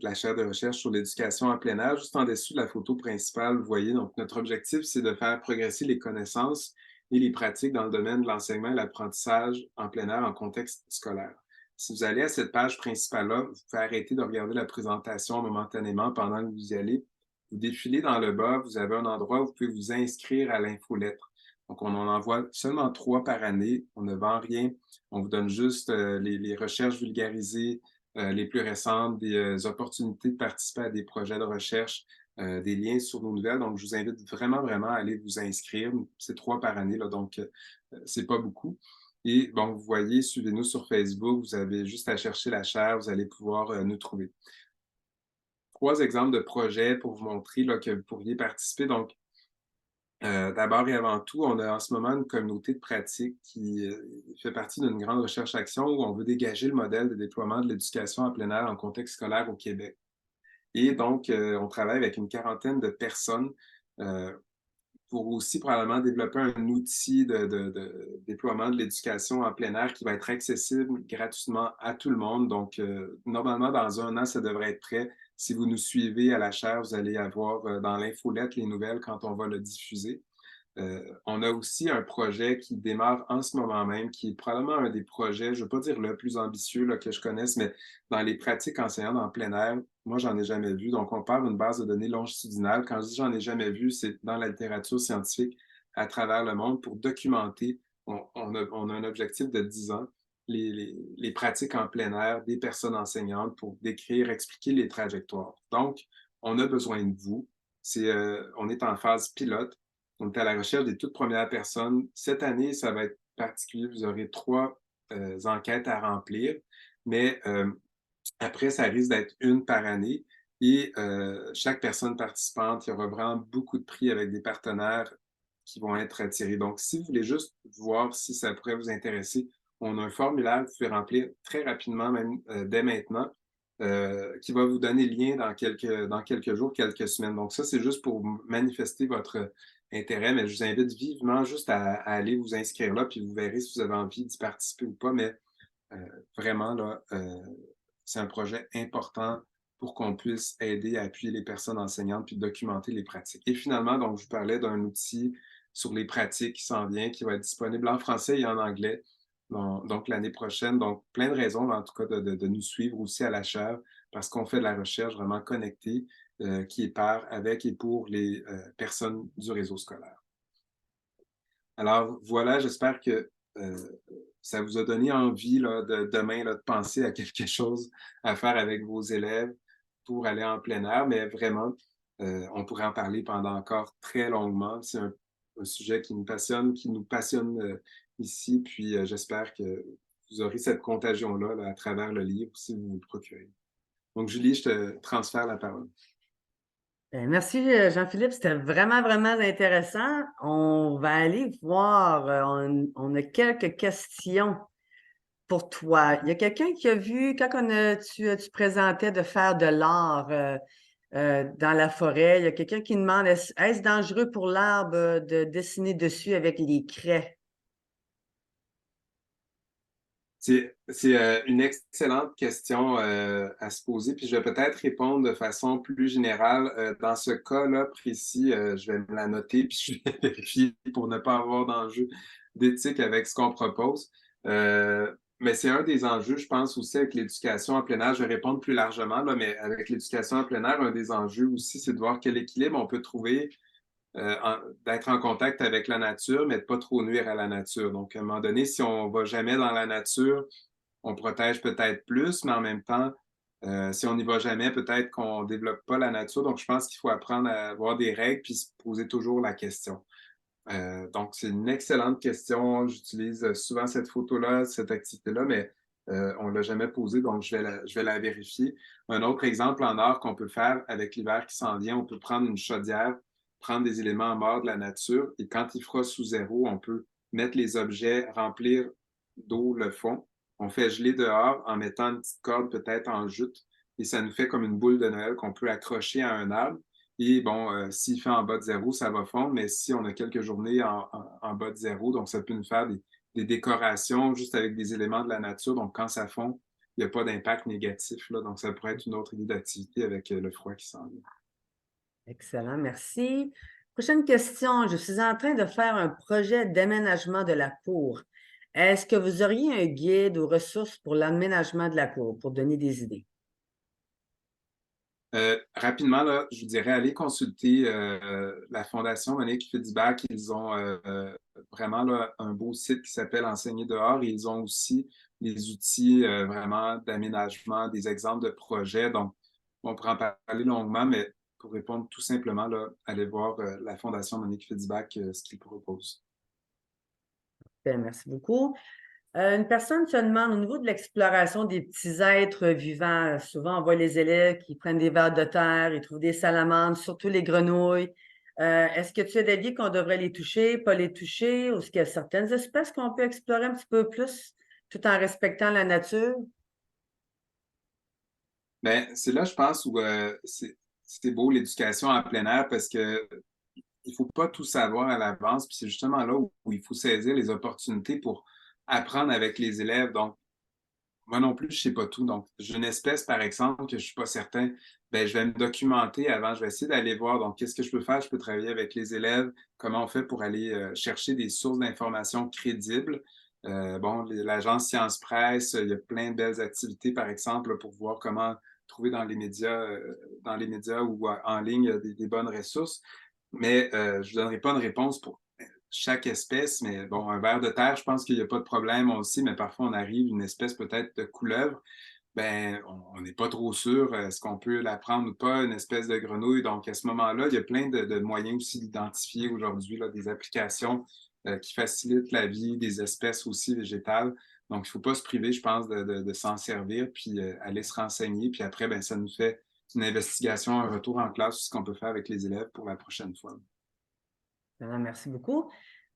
la chaire de recherche sur l'éducation en plein air. Juste en dessous de la photo principale, vous voyez, donc notre objectif, c'est de faire progresser les connaissances et les pratiques dans le domaine de l'enseignement et l'apprentissage en plein air en contexte scolaire. Si vous allez à cette page principale-là, vous pouvez arrêter de regarder la présentation momentanément pendant que vous y allez. Vous défilez dans le bas, vous avez un endroit où vous pouvez vous inscrire à l'infolettre. Donc, on en envoie seulement 3 par année. On ne vend rien. On vous donne juste les recherches vulgarisées, les plus récentes, des opportunités de participer à des projets de recherche, des liens sur nos nouvelles. Donc, je vous invite vraiment, vraiment à aller vous inscrire. C'est 3 par année, là, donc c'est pas beaucoup. Et bon, vous voyez, suivez-nous sur Facebook. Vous avez juste à chercher la chaire. Vous allez pouvoir nous trouver. 3 exemples de projets pour vous montrer là, que vous pourriez participer. Donc, d'abord et avant tout, on a en ce moment une communauté de pratique qui fait partie d'une grande recherche-action où on veut dégager le modèle de déploiement de l'éducation en plein air en contexte scolaire au Québec. Et donc, on travaille avec une quarantaine de personnes pour aussi probablement développer un outil de déploiement de l'éducation en plein air qui va être accessible gratuitement à tout le monde. Donc, normalement, dans 1 an, ça devrait être prêt. Si vous nous suivez à la chaire, vous allez avoir dans l'infolette les nouvelles quand on va le diffuser. On a aussi un projet qui démarre en ce moment même, qui est probablement un des projets, je ne veux pas dire le plus ambitieux là, que je connaisse, mais dans les pratiques enseignantes en plein air, moi, j'en ai jamais vu. Donc, on parle d'une base de données longitudinale. Quand je dis j'en ai jamais vu, c'est dans la littérature scientifique à travers le monde pour documenter, on a un objectif de 10 ans, les pratiques en plein air des personnes enseignantes pour décrire, expliquer les trajectoires. Donc, on a besoin de vous. On est en phase pilote. On est à la recherche des toutes premières personnes. Cette année, ça va être particulier. Vous aurez 3 enquêtes à remplir, mais après, ça risque d'être 1 par année. Et chaque personne participante, il y aura vraiment beaucoup de prix avec des partenaires qui vont être attirés. Donc, si vous voulez juste voir si ça pourrait vous intéresser, on a un formulaire que vous pouvez remplir très rapidement, même dès maintenant, qui va vous donner le lien dans quelques jours, quelques semaines. Donc, ça, c'est juste pour manifester votre intérêt, mais je vous invite vivement juste à aller vous inscrire là, puis vous verrez si vous avez envie d'y participer ou pas. Mais vraiment, là, c'est un projet important pour qu'on puisse aider à appuyer les personnes enseignantes puis documenter les pratiques. Et finalement, donc, je vous parlais d'un outil sur les pratiques qui s'en vient, qui va être disponible en français et en anglais, donc l'année prochaine. Donc, plein de raisons, en tout cas, de nous suivre aussi à la chaire parce qu'on fait de la recherche vraiment connectée qui est par, avec et pour les personnes du réseau scolaire. Alors, voilà, j'espère que ça vous a donné envie là, demain de penser à quelque chose à faire avec vos élèves pour aller en plein air, mais vraiment, on pourrait en parler pendant encore très longuement. C'est un sujet qui nous passionne ici, puis j'espère que vous aurez cette contagion-là là, à travers le livre si vous vous le procurez. Donc, Julie, je te transfère la parole. Merci, Jean-Philippe. C'était vraiment, vraiment intéressant. On va aller voir. On a quelques questions pour toi. Il y a quelqu'un qui a vu, quand tu présentais de faire de l'art dans la forêt, il y a quelqu'un qui demande, est-ce dangereux pour l'arbre de dessiner dessus avec les craies? C'est une excellente question à se poser, puis je vais peut-être répondre de façon plus générale. Dans ce cas-là précis, je vais me la noter, puis je vais vérifier pour ne pas avoir d'enjeu d'éthique avec ce qu'on propose. Mais c'est un des enjeux, je pense, aussi avec l'éducation en plein air. Je vais répondre plus largement, là, mais avec l'éducation en plein air, un des enjeux aussi, c'est de voir quel équilibre on peut trouver d'être en contact avec la nature, mais de ne pas trop nuire à la nature. Donc, à un moment donné, si on ne va jamais dans la nature, on protège peut-être plus, mais en même temps, si on n'y va jamais, peut-être qu'on ne développe pas la nature. Donc, je pense qu'il faut apprendre à avoir des règles puis se poser toujours la question. Donc, c'est une excellente question. J'utilise souvent cette photo-là, cette activité-là, mais on ne l'a jamais posée, donc je vais la vérifier. Un autre exemple en art qu'on peut faire avec l'hiver qui s'en vient, on peut prendre une chaudière, prendre des éléments morts de la nature, et quand il fera sous zéro, on peut mettre les objets, remplir d'eau le fond. On fait geler dehors en mettant une petite corde peut-être en jute, et ça nous fait comme une boule de Noël qu'on peut accrocher à un arbre. Et bon, s'il fait en bas de zéro, ça va fondre, mais si on a quelques journées en bas de zéro, donc ça peut nous faire des décorations juste avec des éléments de la nature. Donc, quand ça fond, il n'y a pas d'impact négatif, là. Donc, ça pourrait être une autre idée d'activité avec le froid qui s'en vient. Excellent, merci. Prochaine question. Je suis en train de faire un projet d'aménagement de la cour. Est-ce que vous auriez un guide ou ressources pour l'aménagement de la cour, pour donner des idées? Rapidement, là, je vous dirais, allez consulter la Fondation Monique Fitzbach. Ils ont vraiment là, un beau site qui s'appelle Enseigner dehors et ils ont aussi des outils vraiment d'aménagement, des exemples de projets. Donc, on pourra en parler longuement, mais pour répondre tout simplement, là, allez voir la Fondation Monique Fitzbach, ce qu'ils proposent. Bien, merci beaucoup. Une personne se demande au niveau de l'exploration des petits êtres vivants. Souvent, on voit les élèves qui prennent des vers de terre, ils trouvent des salamandres, surtout les grenouilles. Est-ce que tu as d'avis qu'on devrait les toucher, pas les toucher, ou est-ce qu'il y a certaines espèces qu'on peut explorer un petit peu plus tout en respectant la nature? Bien, c'est là, je pense, où c'est beau l'éducation en plein air parce que il faut pas tout savoir à l'avance, puis c'est justement là où il faut saisir les opportunités pour apprendre avec les élèves. Donc, moi non plus, je sais pas tout. Donc, j'ai une espèce, par exemple, que je suis pas certain, ben, je vais me documenter avant, je vais essayer d'aller voir. Donc, qu'est-ce que je peux faire? Je peux travailler avec les élèves. Comment on fait pour aller chercher des sources d'informations crédibles? Bon, l'agence Science Presse, il y a plein de belles activités, par exemple, pour voir comment trouver dans les médias ou en ligne des bonnes ressources. Mais je ne donnerai pas une réponse pour chaque espèce, mais bon, un ver de terre, je pense qu'il n'y a pas de problème aussi, mais parfois on arrive une espèce peut-être de couleuvre, ben on n'est pas trop sûr, est-ce qu'on peut la prendre ou pas, une espèce de grenouille. Donc à ce moment-là, il y a plein de moyens aussi d'identifier aujourd'hui, là, des applications qui facilitent la vie des espèces aussi végétales. Donc il ne faut pas se priver, je pense, de s'en servir, puis aller se renseigner, puis après, ben ça nous fait une investigation, un retour en classe, ce qu'on peut faire avec les élèves pour la prochaine fois. Merci beaucoup.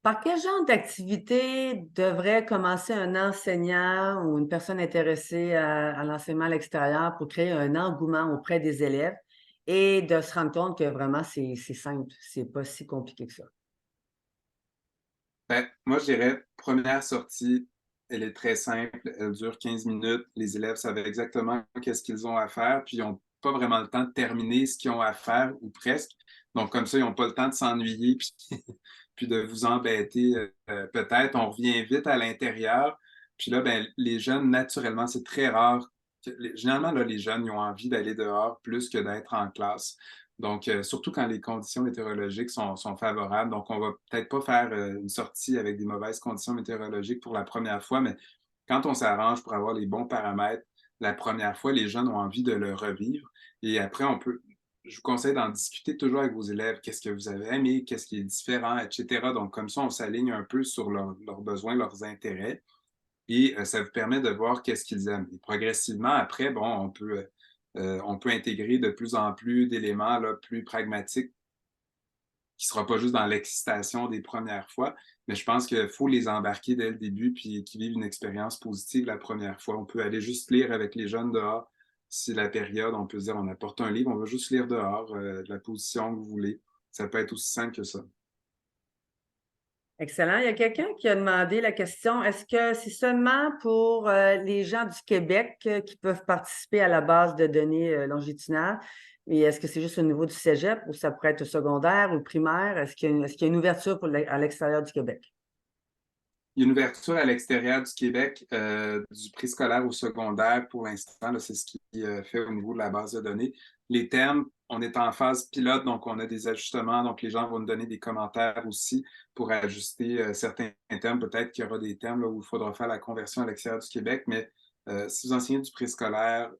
Par quel genre d'activité devrait commencer un enseignant ou une personne intéressée à l'enseignement à l'extérieur pour créer un engouement auprès des élèves et de se rendre compte que vraiment c'est simple, c'est pas si compliqué que ça? Ben, moi, je dirais, première sortie, elle est très simple, elle dure 15 minutes. Les élèves savent exactement qu'est-ce qu'ils ont à faire, puis ils n'ont pas vraiment le temps de terminer ce qu'ils ont à faire, ou presque. Donc, comme ça, ils n'ont pas le temps de s'ennuyer, puis, puis de vous embêter. Peut-être, on revient vite à l'intérieur. Puis là, ben, les jeunes, naturellement, c'est très rare. Généralement, là, les jeunes, ils ont envie d'aller dehors plus que d'être en classe. Donc, surtout quand les conditions météorologiques sont favorables. Donc, on va peut-être pas faire une sortie avec des mauvaises conditions météorologiques pour la première fois, mais quand on s'arrange pour avoir les bons paramètres la première fois, les jeunes ont envie de le revivre. Et après, je vous conseille d'en discuter toujours avec vos élèves. Qu'est-ce que vous avez aimé? Qu'est-ce qui est différent, etc. Donc, comme ça, on s'aligne un peu sur leurs besoins, leurs intérêts. Et ça vous permet de voir qu'est-ce qu'ils aiment. Et progressivement, après, bon, on peut intégrer de plus en plus d'éléments là, plus pragmatiques qui ne sera pas juste dans l'excitation des premières fois, mais je pense qu'il faut les embarquer dès le début puis qu'ils vivent une expérience positive la première fois. On peut aller juste lire avec les jeunes dehors. Si la période, on peut se dire, on apporte un livre, on va juste lire dehors, de la position que vous voulez. Ça peut être aussi simple que ça. Excellent. Il y a quelqu'un qui a demandé la question, est-ce que c'est seulement pour les gens du Québec qui peuvent participer à la base de données longitudinales? Et est-ce que c'est juste au niveau du cégep ou ça pourrait être au secondaire ou primaire? Est-ce qu'il y a une ouverture à l'extérieur du Québec? Il y a une ouverture à l'extérieur du Québec, du préscolaire au secondaire pour l'instant. C'est ce qui est fait au niveau de la base de données. Les termes, on est en phase pilote, donc on a des ajustements. Donc, les gens vont nous donner des commentaires aussi pour ajuster certains termes. Peut-être qu'il y aura des termes là, où il faudra faire la conversion à l'extérieur du Québec, mais si vous enseignez du préscolaire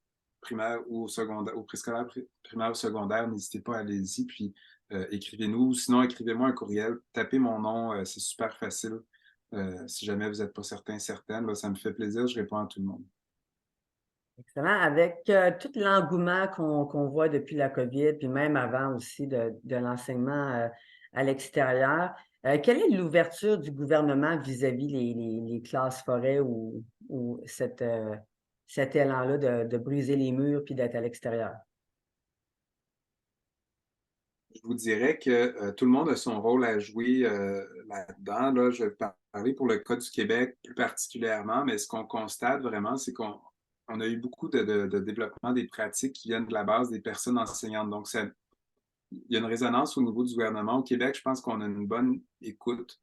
primaire ou au secondaire, au préscolaire primaire ou secondaire, n'hésitez pas, allez-y, puis écrivez-nous. Sinon, écrivez-moi un courriel, tapez mon nom, c'est super facile. Si jamais vous n'êtes pas certain, certaine, là, ça me fait plaisir, je réponds à tout le monde. Excellent. Avec tout l'engouement qu'on voit depuis la COVID, puis même avant aussi de l'enseignement à l'extérieur, quelle est l'ouverture du gouvernement vis-à-vis les classes forêts ou cet élan-là de briser les murs puis d'être à l'extérieur? Je vous dirais que tout le monde a son rôle à jouer là-dedans. Là, je vais parler pour le cas du Québec plus particulièrement, mais ce qu'on constate vraiment, c'est qu'on a eu beaucoup de développement des pratiques qui viennent de la base des personnes enseignantes. Donc, il y a une résonance au niveau du gouvernement. Au Québec, je pense qu'on a une bonne écoute,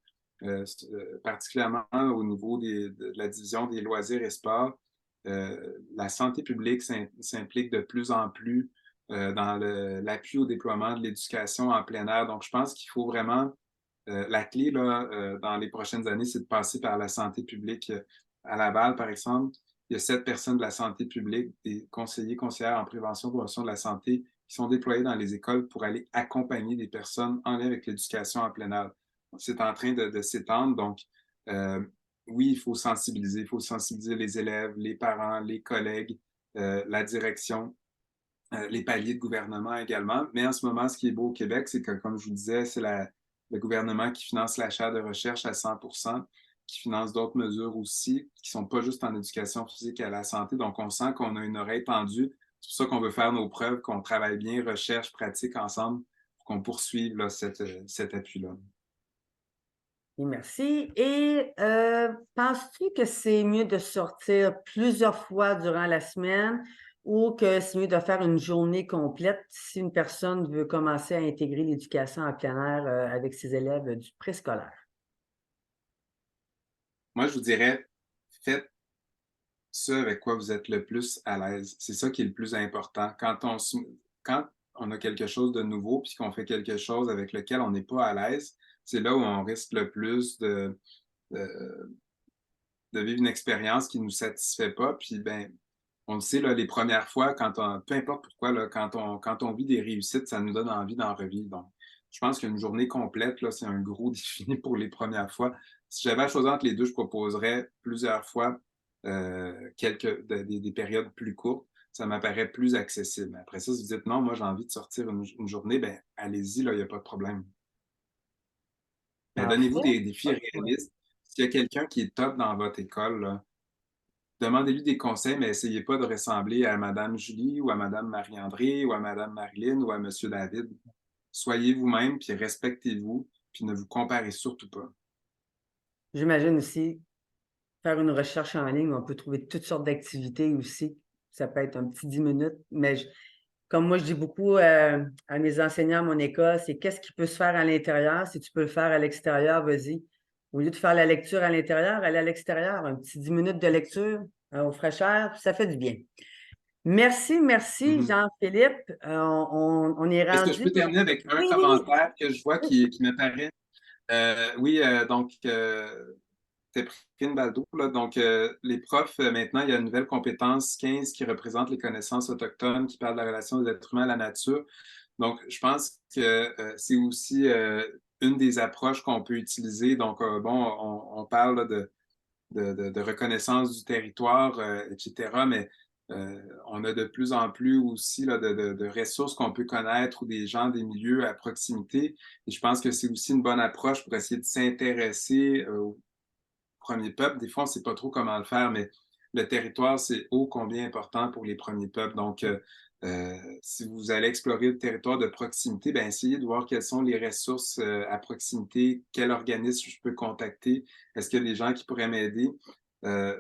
particulièrement au niveau de la division des loisirs et sports. La santé publique s'implique de plus en plus dans l'appui au déploiement de l'éducation en plein air. Donc, je pense qu'il faut vraiment, la clé là, dans les prochaines années, c'est de passer par la santé publique. À Laval, par exemple, il y a 7 personnes de la santé publique, des conseillers, conseillères en prévention et promotion de la santé qui sont déployés dans les écoles pour aller accompagner des personnes en lien avec l'éducation en plein air. C'est en train de s'étendre. Donc, oui, il faut sensibiliser les élèves, les parents, les collègues, la direction, les paliers de gouvernement également. Mais en ce moment, ce qui est beau au Québec, c'est que, comme je vous disais, c'est le gouvernement qui finance la chaire de recherche à 100%, qui finance d'autres mesures aussi, qui ne sont pas juste en éducation physique et à la santé. Donc, on sent qu'on a une oreille tendue. C'est pour ça qu'on veut faire nos preuves, qu'on travaille bien, recherche, pratique ensemble, pour qu'on poursuive là, cet appui-là. Et merci. Et penses-tu que c'est mieux de sortir plusieurs fois durant la semaine ou que c'est mieux de faire une journée complète si une personne veut commencer à intégrer l'éducation en plein air avec ses élèves du préscolaire? Moi, je vous dirais, faites ce avec quoi vous êtes le plus à l'aise. C'est ça qui est le plus important. Quand on a quelque chose de nouveau puis qu'on fait quelque chose avec lequel on n'est pas à l'aise, c'est là où on risque le plus de, de vivre une expérience qui ne nous satisfait pas. Puis, ben, on le sait, là, les premières fois, peu importe pourquoi, là, quand on vit des réussites, ça nous donne envie d'en revivre. Donc, je pense qu'une journée complète, là, c'est un gros défi pour les premières fois. Si j'avais à choisir entre les deux, je proposerais plusieurs fois des périodes plus courtes. Ça m'apparaît plus accessible. Après ça, si vous dites non, moi j'ai envie de sortir une journée, ben allez-y, là, il n'y a pas de problème. Mais donnez-vous Parfait. des défis réalistes. S'il y a quelqu'un qui est top dans votre école, là, demandez-lui des conseils, mais essayez pas de ressembler à Madame Julie ou à Madame Marie-André ou à Madame Marilyn ou à Monsieur David. Soyez vous-même, puis respectez-vous, puis ne vous comparez surtout pas. J'imagine aussi faire une recherche en ligne, on peut trouver toutes sortes d'activités aussi. Ça peut être un petit 10 minutes, mais comme moi, je dis beaucoup à mes enseignants à mon école, c'est qu'est-ce qui peut se faire à l'intérieur? Si tu peux le faire à l'extérieur, vas-y. Au lieu de faire la lecture à l'intérieur, allez à l'extérieur. Un petit 10 minutes de lecture au fraîcheur, ça fait du bien. Merci, merci, Mhm. Jean-Philippe. On est Est-ce que je rendu. peux terminer avec un Oui, oui, oui. commentaire que je vois qui m'apparaît? Oui, donc, c'était Prine Baldo, là. Donc, les profs, maintenant, il y a une nouvelle compétence 15 qui représente les connaissances autochtones, qui parle de la relation des êtres humains à la nature. Donc, je pense que c'est aussi une des approches qu'on peut utiliser. Donc, bon, on parle là, de reconnaissance du territoire, etc., mais on a de plus en plus aussi là, de ressources qu'on peut connaître ou des gens des milieux à proximité. Et je pense que c'est aussi une bonne approche pour essayer de s'intéresser aux premiers peuples. Des fois, on ne sait pas trop comment le faire, mais le territoire, c'est ô combien important pour les premiers peuples. Donc, si vous allez explorer le territoire de proximité, ben, essayez de voir quelles sont les ressources à proximité, quel organisme je peux contacter, est-ce qu'il y a des gens qui pourraient m'aider. Euh,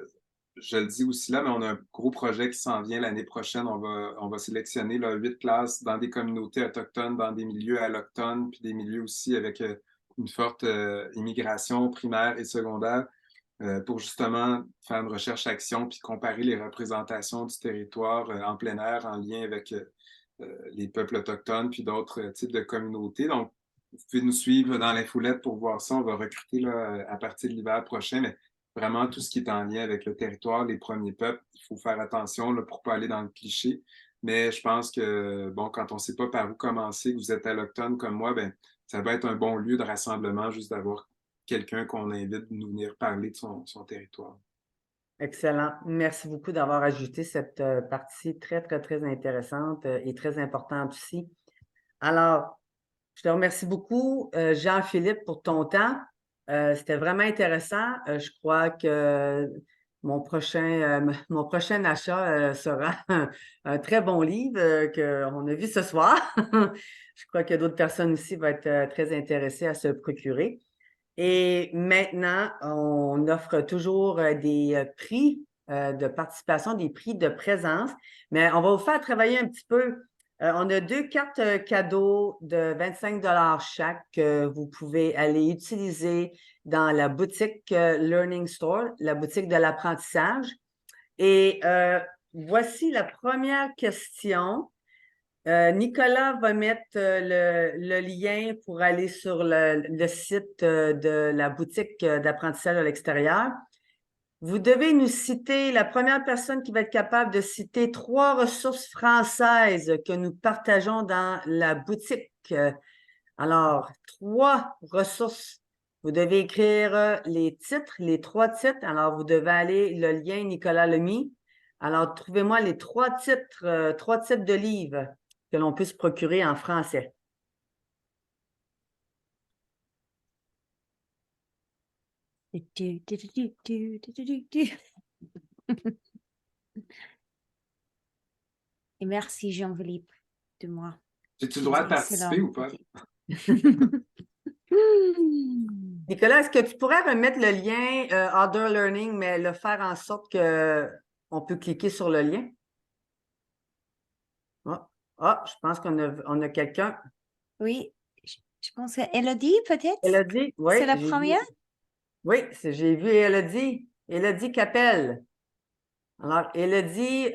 je le dis aussi là, mais on a un gros projet qui s'en vient l'année prochaine. On va sélectionner là, 8 classes dans des communautés autochtones, dans des milieux allochtones, puis des milieux aussi avec une forte immigration primaire et secondaire pour justement faire une recherche-action puis comparer les représentations du territoire en plein air en lien avec les peuples autochtones puis d'autres types de communautés. Donc, vous pouvez nous suivre dans l'infolette pour voir ça. On va recruter là, à partir de l'hiver prochain, mais vraiment tout ce qui est en lien avec le territoire, les premiers peuples, il faut faire attention là, pour ne pas aller dans le cliché. Mais je pense que, bon, quand on ne sait pas par où commencer, que vous êtes allochtone comme moi, ben, ça va être un bon lieu de rassemblement juste d'avoir quelqu'un qu'on invite de nous venir parler de son territoire. Excellent. Merci beaucoup d'avoir ajouté cette partie très, très, très intéressante et très importante aussi. Alors, je te remercie beaucoup, Jean-Philippe, pour ton temps. C'était vraiment intéressant. Je crois que mon prochain achat sera un très bon livre qu'on a vu ce soir. Je crois que d'autres personnes aussi vont être très intéressées à se procurer. Et maintenant, on offre toujours des prix de participation, des prix de présence, mais on va vous faire travailler un petit peu. On a 2 cartes cadeaux de 25 chaque que vous pouvez aller utiliser dans la boutique Learning Store, la boutique de l'apprentissage. Et voici la première question. Nicolas va mettre le lien pour aller sur le site de la boutique d'apprentissage à l'extérieur. Vous devez nous citer, la première personne qui va être capable de citer 3 ressources françaises que nous partageons dans la boutique. Alors, 3 ressources. Vous devez écrire les titres, les 3 titres. Alors, vous devez aller, le lien, Nicolas l'a mis. Alors, trouvez-moi les 3 titres, 3 titres de livres que l'on peut se procurer en français. Et merci Jean-Philippe de moi. J'ai-tu le droit de C'est excellent. participer ou pas? Ok. Nicolas, est-ce que tu pourrais remettre le lien Other Learning, mais le faire en sorte que on peut cliquer sur le lien? Je pense qu'on a quelqu'un. Oui, je pense que Elodie, peut-être? Elodie, oui, C'est la j'ai vu. première? Oui, j'ai vu Elodie. Elodie Capel. Alors, Elodie,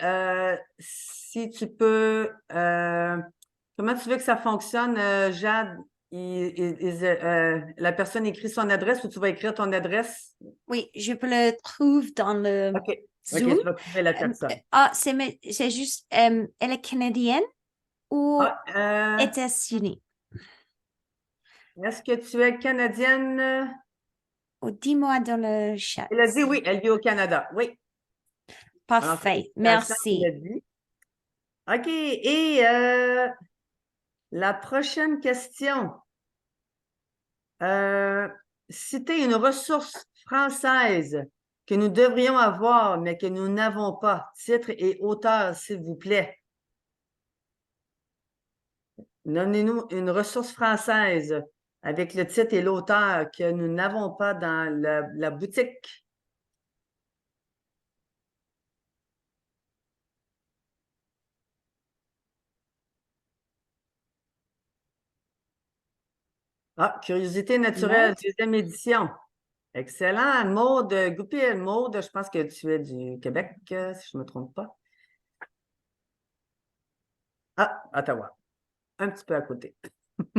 si tu peux, comment tu veux que ça fonctionne, Jade? La personne écrit son adresse ou tu vas écrire ton adresse? Oui, je peux le trouver dans le OK. OK, Zoom. tu vas trouver la personne. C'est juste, elle est canadienne ou Ah, États-Unis? est-ce que tu es canadienne? Ou dis-moi dans le chat. Elle a dit oui, elle vit au Canada. Oui. Alors, Parfait, félicitations, merci. Elodie. OK. Et la prochaine question. Citez une ressource française que nous devrions avoir, mais que nous n'avons pas. Titre et auteur, s'il vous plaît. Donnez-nous une ressource française avec le titre et l'auteur que nous n'avons pas dans la boutique. Ah, Curiosité naturelle, Maud? deuxième édition. Excellent. Maude Goupil. Maude, je pense que tu es du Québec, si je ne me trompe pas. Ah, Ottawa. Un petit peu à côté.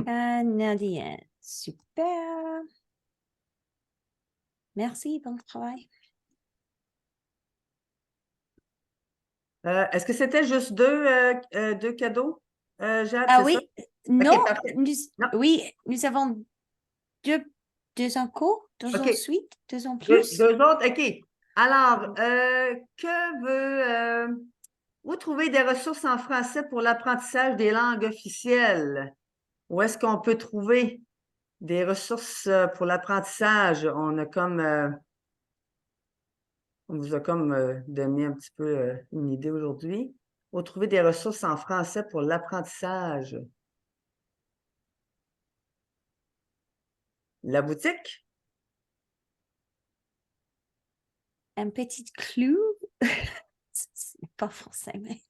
Canadien. Super. Merci, bon travail. Est-ce que c'était juste deux cadeaux, Jade, Ah c'est ça? oui, non, OK, parfait. Non, oui, nous avons deux en cours, deux OK. en suite, deux en plus. Deux autres, OK. Alors, où trouver des ressources en français pour l'apprentissage des langues officielles? Où est-ce qu'on peut trouver des ressources pour l'apprentissage? On vous a comme donné un petit peu une idée aujourd'hui. Où trouver des ressources en français pour l'apprentissage? La boutique? Un petit clou. C'est pas français, mais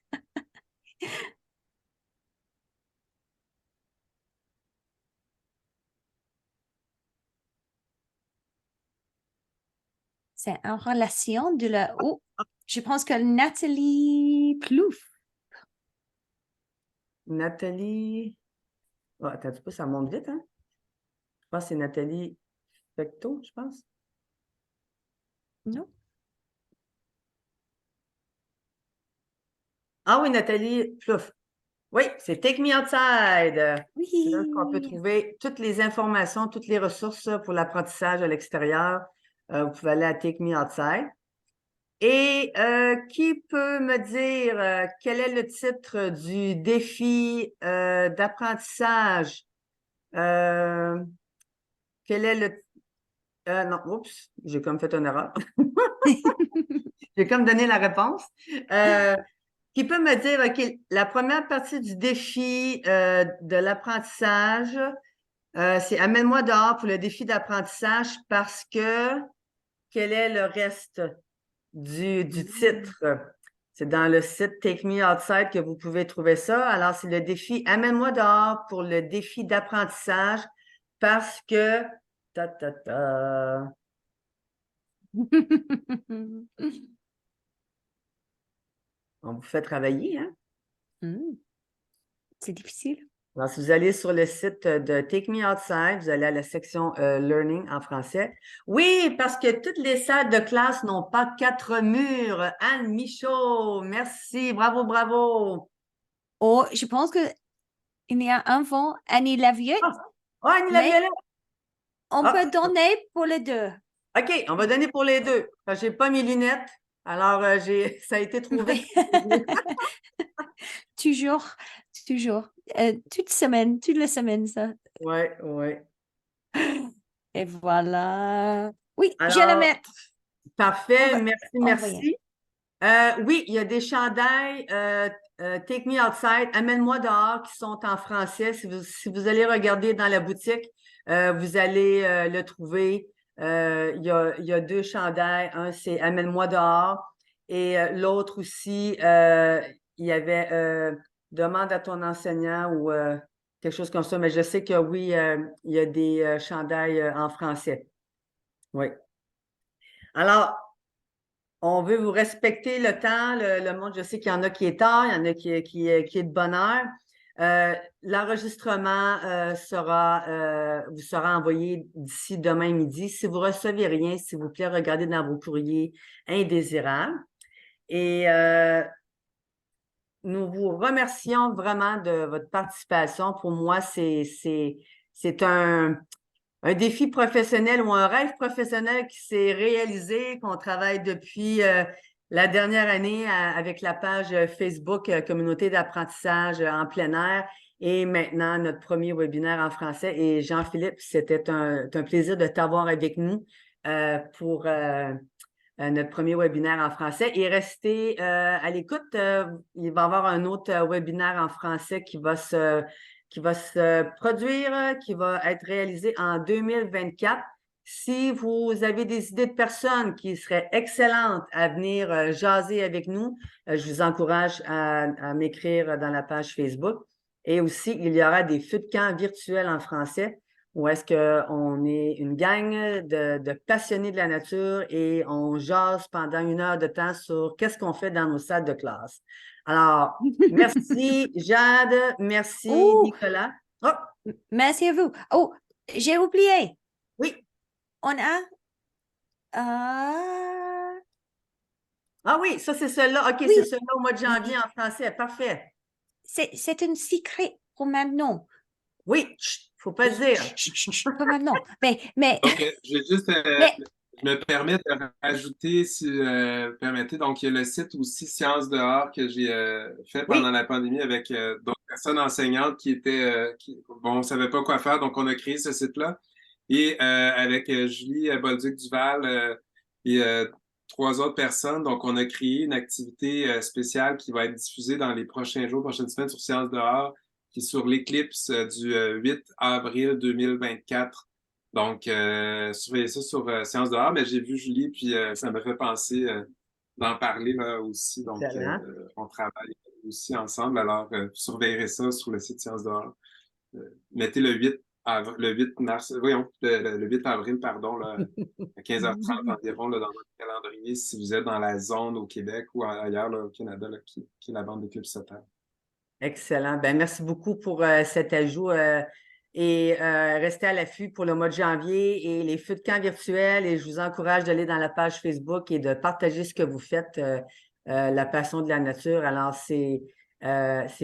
c'est en relation de la. Oh, je pense que Nathalie Plouffe. Nathalie. Oh, attends un petit peu, ça monte vite, hein? Je pense que c'est Nathalie Fecto, je pense. Non? Ah oui, Nathalie Plouffe. Oui, c'est Take Me Outside. C'est là qu'on peut Oui. trouver toutes les informations, toutes les ressources pour l'apprentissage à l'extérieur. Vous pouvez aller à Take Me Outside. Et qui peut me dire quel est le titre du défi d'apprentissage? Quel est le... non, oups, j'ai comme fait une erreur. J'ai comme donné la réponse. Qui peut me dire, OK, la première partie du défi de l'apprentissage, c'est amène-moi dehors pour le défi d'apprentissage parce que quel est le reste du titre? C'est dans le site Take Me Outside que vous pouvez trouver ça. Alors, c'est le défi amène-moi dehors pour le défi d'apprentissage parce que ta ta ta. On vous fait travailler, hein? C'est difficile. Alors, si vous allez sur le site de Take Me Outside, vous allez à la section Learning en français. Oui, parce que toutes les salles de classe n'ont pas 4 murs. Anne Michaud, merci, bravo, bravo. Oh, je pense que il y a un vent, Annie Laviette, Ah, oh, Annie mais Laviolette. on Ah, peut donner pour les deux. OK, on va donner pour les deux. Parce que j'ai pas mes lunettes, alors ça a été trop vite. Toujours, toujours. Toute la semaine, ça. Oui, oui. Et voilà. Oui, je vais le Alors, mettre. On parfait, va merci, envoyer. merci. Oui, il y a des chandails Take Me Outside, Amène-moi dehors qui sont en français. Si vous allez regarder dans la boutique, vous allez le trouver. Il y a deux chandails. Un, c'est Amène-moi dehors. Et l'autre aussi, il y avait Demande à ton enseignant ou quelque chose comme ça. Mais je sais que oui, il y a des chandails en français. Oui. Alors, on veut vous respecter le temps, le monde. Je sais qu'il y en a qui est tard, il y en a qui est de bonne heure. L'enregistrement vous sera envoyé d'ici demain midi. Si vous ne recevez rien, s'il vous plaît, regardez dans vos courriers indésirables. Et nous vous remercions vraiment de votre participation. Pour moi, c'est un défi professionnel ou un rêve professionnel qui s'est réalisé, qu'on travaille depuis la dernière année avec la page Facebook Communauté d'apprentissage en plein air et maintenant notre premier webinaire en français. Et Jean-Philippe, c'était un plaisir de t'avoir avec nous pour notre premier webinaire en français. Et restez à l'écoute. Il va y avoir un autre webinaire en français qui va se produire, qui va être réalisé en 2024. Si vous avez des idées de personnes qui seraient excellentes à venir jaser avec nous, je vous encourage à m'écrire dans la page Facebook. Et aussi, il y aura des feux de camp virtuels en français où est-ce qu'on est une gang de passionnés de la nature et on jase pendant 1 heure de temps sur qu'est-ce qu'on fait dans nos salles de classe. Alors, merci Jade, merci Oh, Nicolas. Oh, merci à vous. Oh, j'ai oublié. oui. On a... euh, Ah oui, ça c'est celui-là. OK, c'est oui, celui-là au mois de janvier en français. Parfait. c'est un secret pour maintenant. Oui, faut pas le dire. Pas maintenant. Mais, Donc, je vais juste mais, je me permets de rajouter, si vous permettez, donc il y a le site aussi Sciences dehors que j'ai fait pendant Oui, la pandémie avec d'autres personnes enseignantes qui étaient, bon, on ne savait pas quoi faire, donc on a créé ce site-là. Et avec Julie Bolduc-Duval et trois autres personnes, donc on a créé une activité spéciale qui va être diffusée dans les prochains jours, prochaines semaines sur Sciences dehors, qui est sur l'éclipse du 8 avril 2024. Donc, surveillez ça sur Séance dehors, mais j'ai vu Julie, puis ça me fait penser d'en parler là aussi. Donc, excellent. on travaille aussi ensemble. Alors, surveillerez ça sur le site Séance dehors. Mettez le 8 mars, voyons, le 8 avril, pardon, là, à 15h30 environ là, dans votre calendrier, si vous êtes dans la zone au Québec ou ailleurs là, au Canada, là, qui est la bande d'éclipse solaire. Excellent. Ben, merci beaucoup pour cet ajout et restez à l'affût pour le mois de janvier et les feux de camp virtuels. Et je vous encourage d'aller dans la page Facebook et de partager ce que vous faites, la passion de la nature. Alors, c'est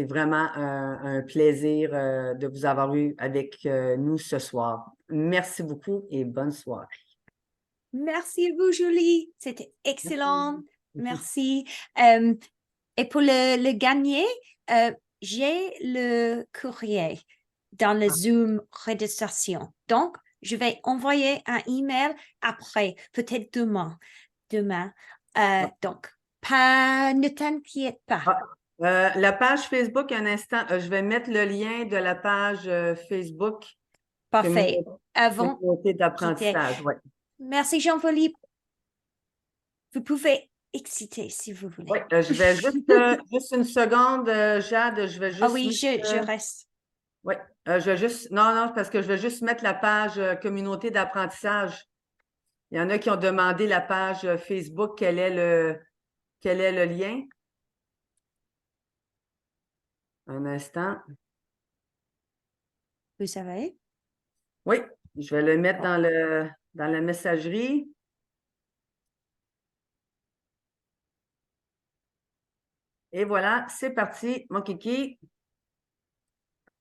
vraiment un plaisir de vous avoir eu avec nous ce soir. Merci beaucoup et bonne soirée. merci à vous, Julie. C'était excellent. Merci. Merci. Et pour le gagner, j'ai le courrier dans le Zoom registration. Donc, je vais envoyer un email après, peut-être demain. Donc, ne t'inquiète pas. La page Facebook, un instant, je vais mettre le lien de la page Facebook Parfait. Avant Communauté de quitter. d'apprentissage. Ouais. Merci, Jean-Philippe. Vous pouvez exciter si vous voulez. Oui, je vais juste une seconde, Jade, je vais Ah juste oui, mettre, je reste. ouais, je vais juste, non, parce que je vais juste mettre la page communauté d'apprentissage. Il y en a qui ont demandé la page Facebook, quel est le lien? Un instant. Vous savez? Oui, je vais le mettre dans la messagerie. Et voilà, c'est parti, mon kiki.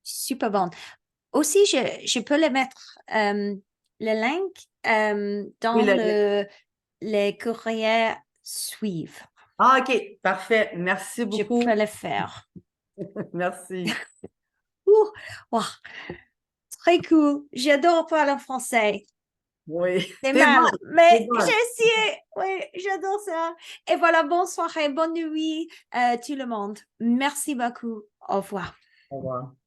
Super bon. Aussi, je peux le mettre le link Oui, dans les courriers suivent. Ah, OK, parfait. Merci Je beaucoup. peux le faire. Merci. Ouh, wow, très cool. J'adore parler en français. Oui, C'est t'es mal, bon, t'es mais j'ai bon. essayé. Oui, j'adore ça. Et voilà, bonne soirée, bonne nuit, tout le monde. Merci beaucoup. Au revoir. Au revoir.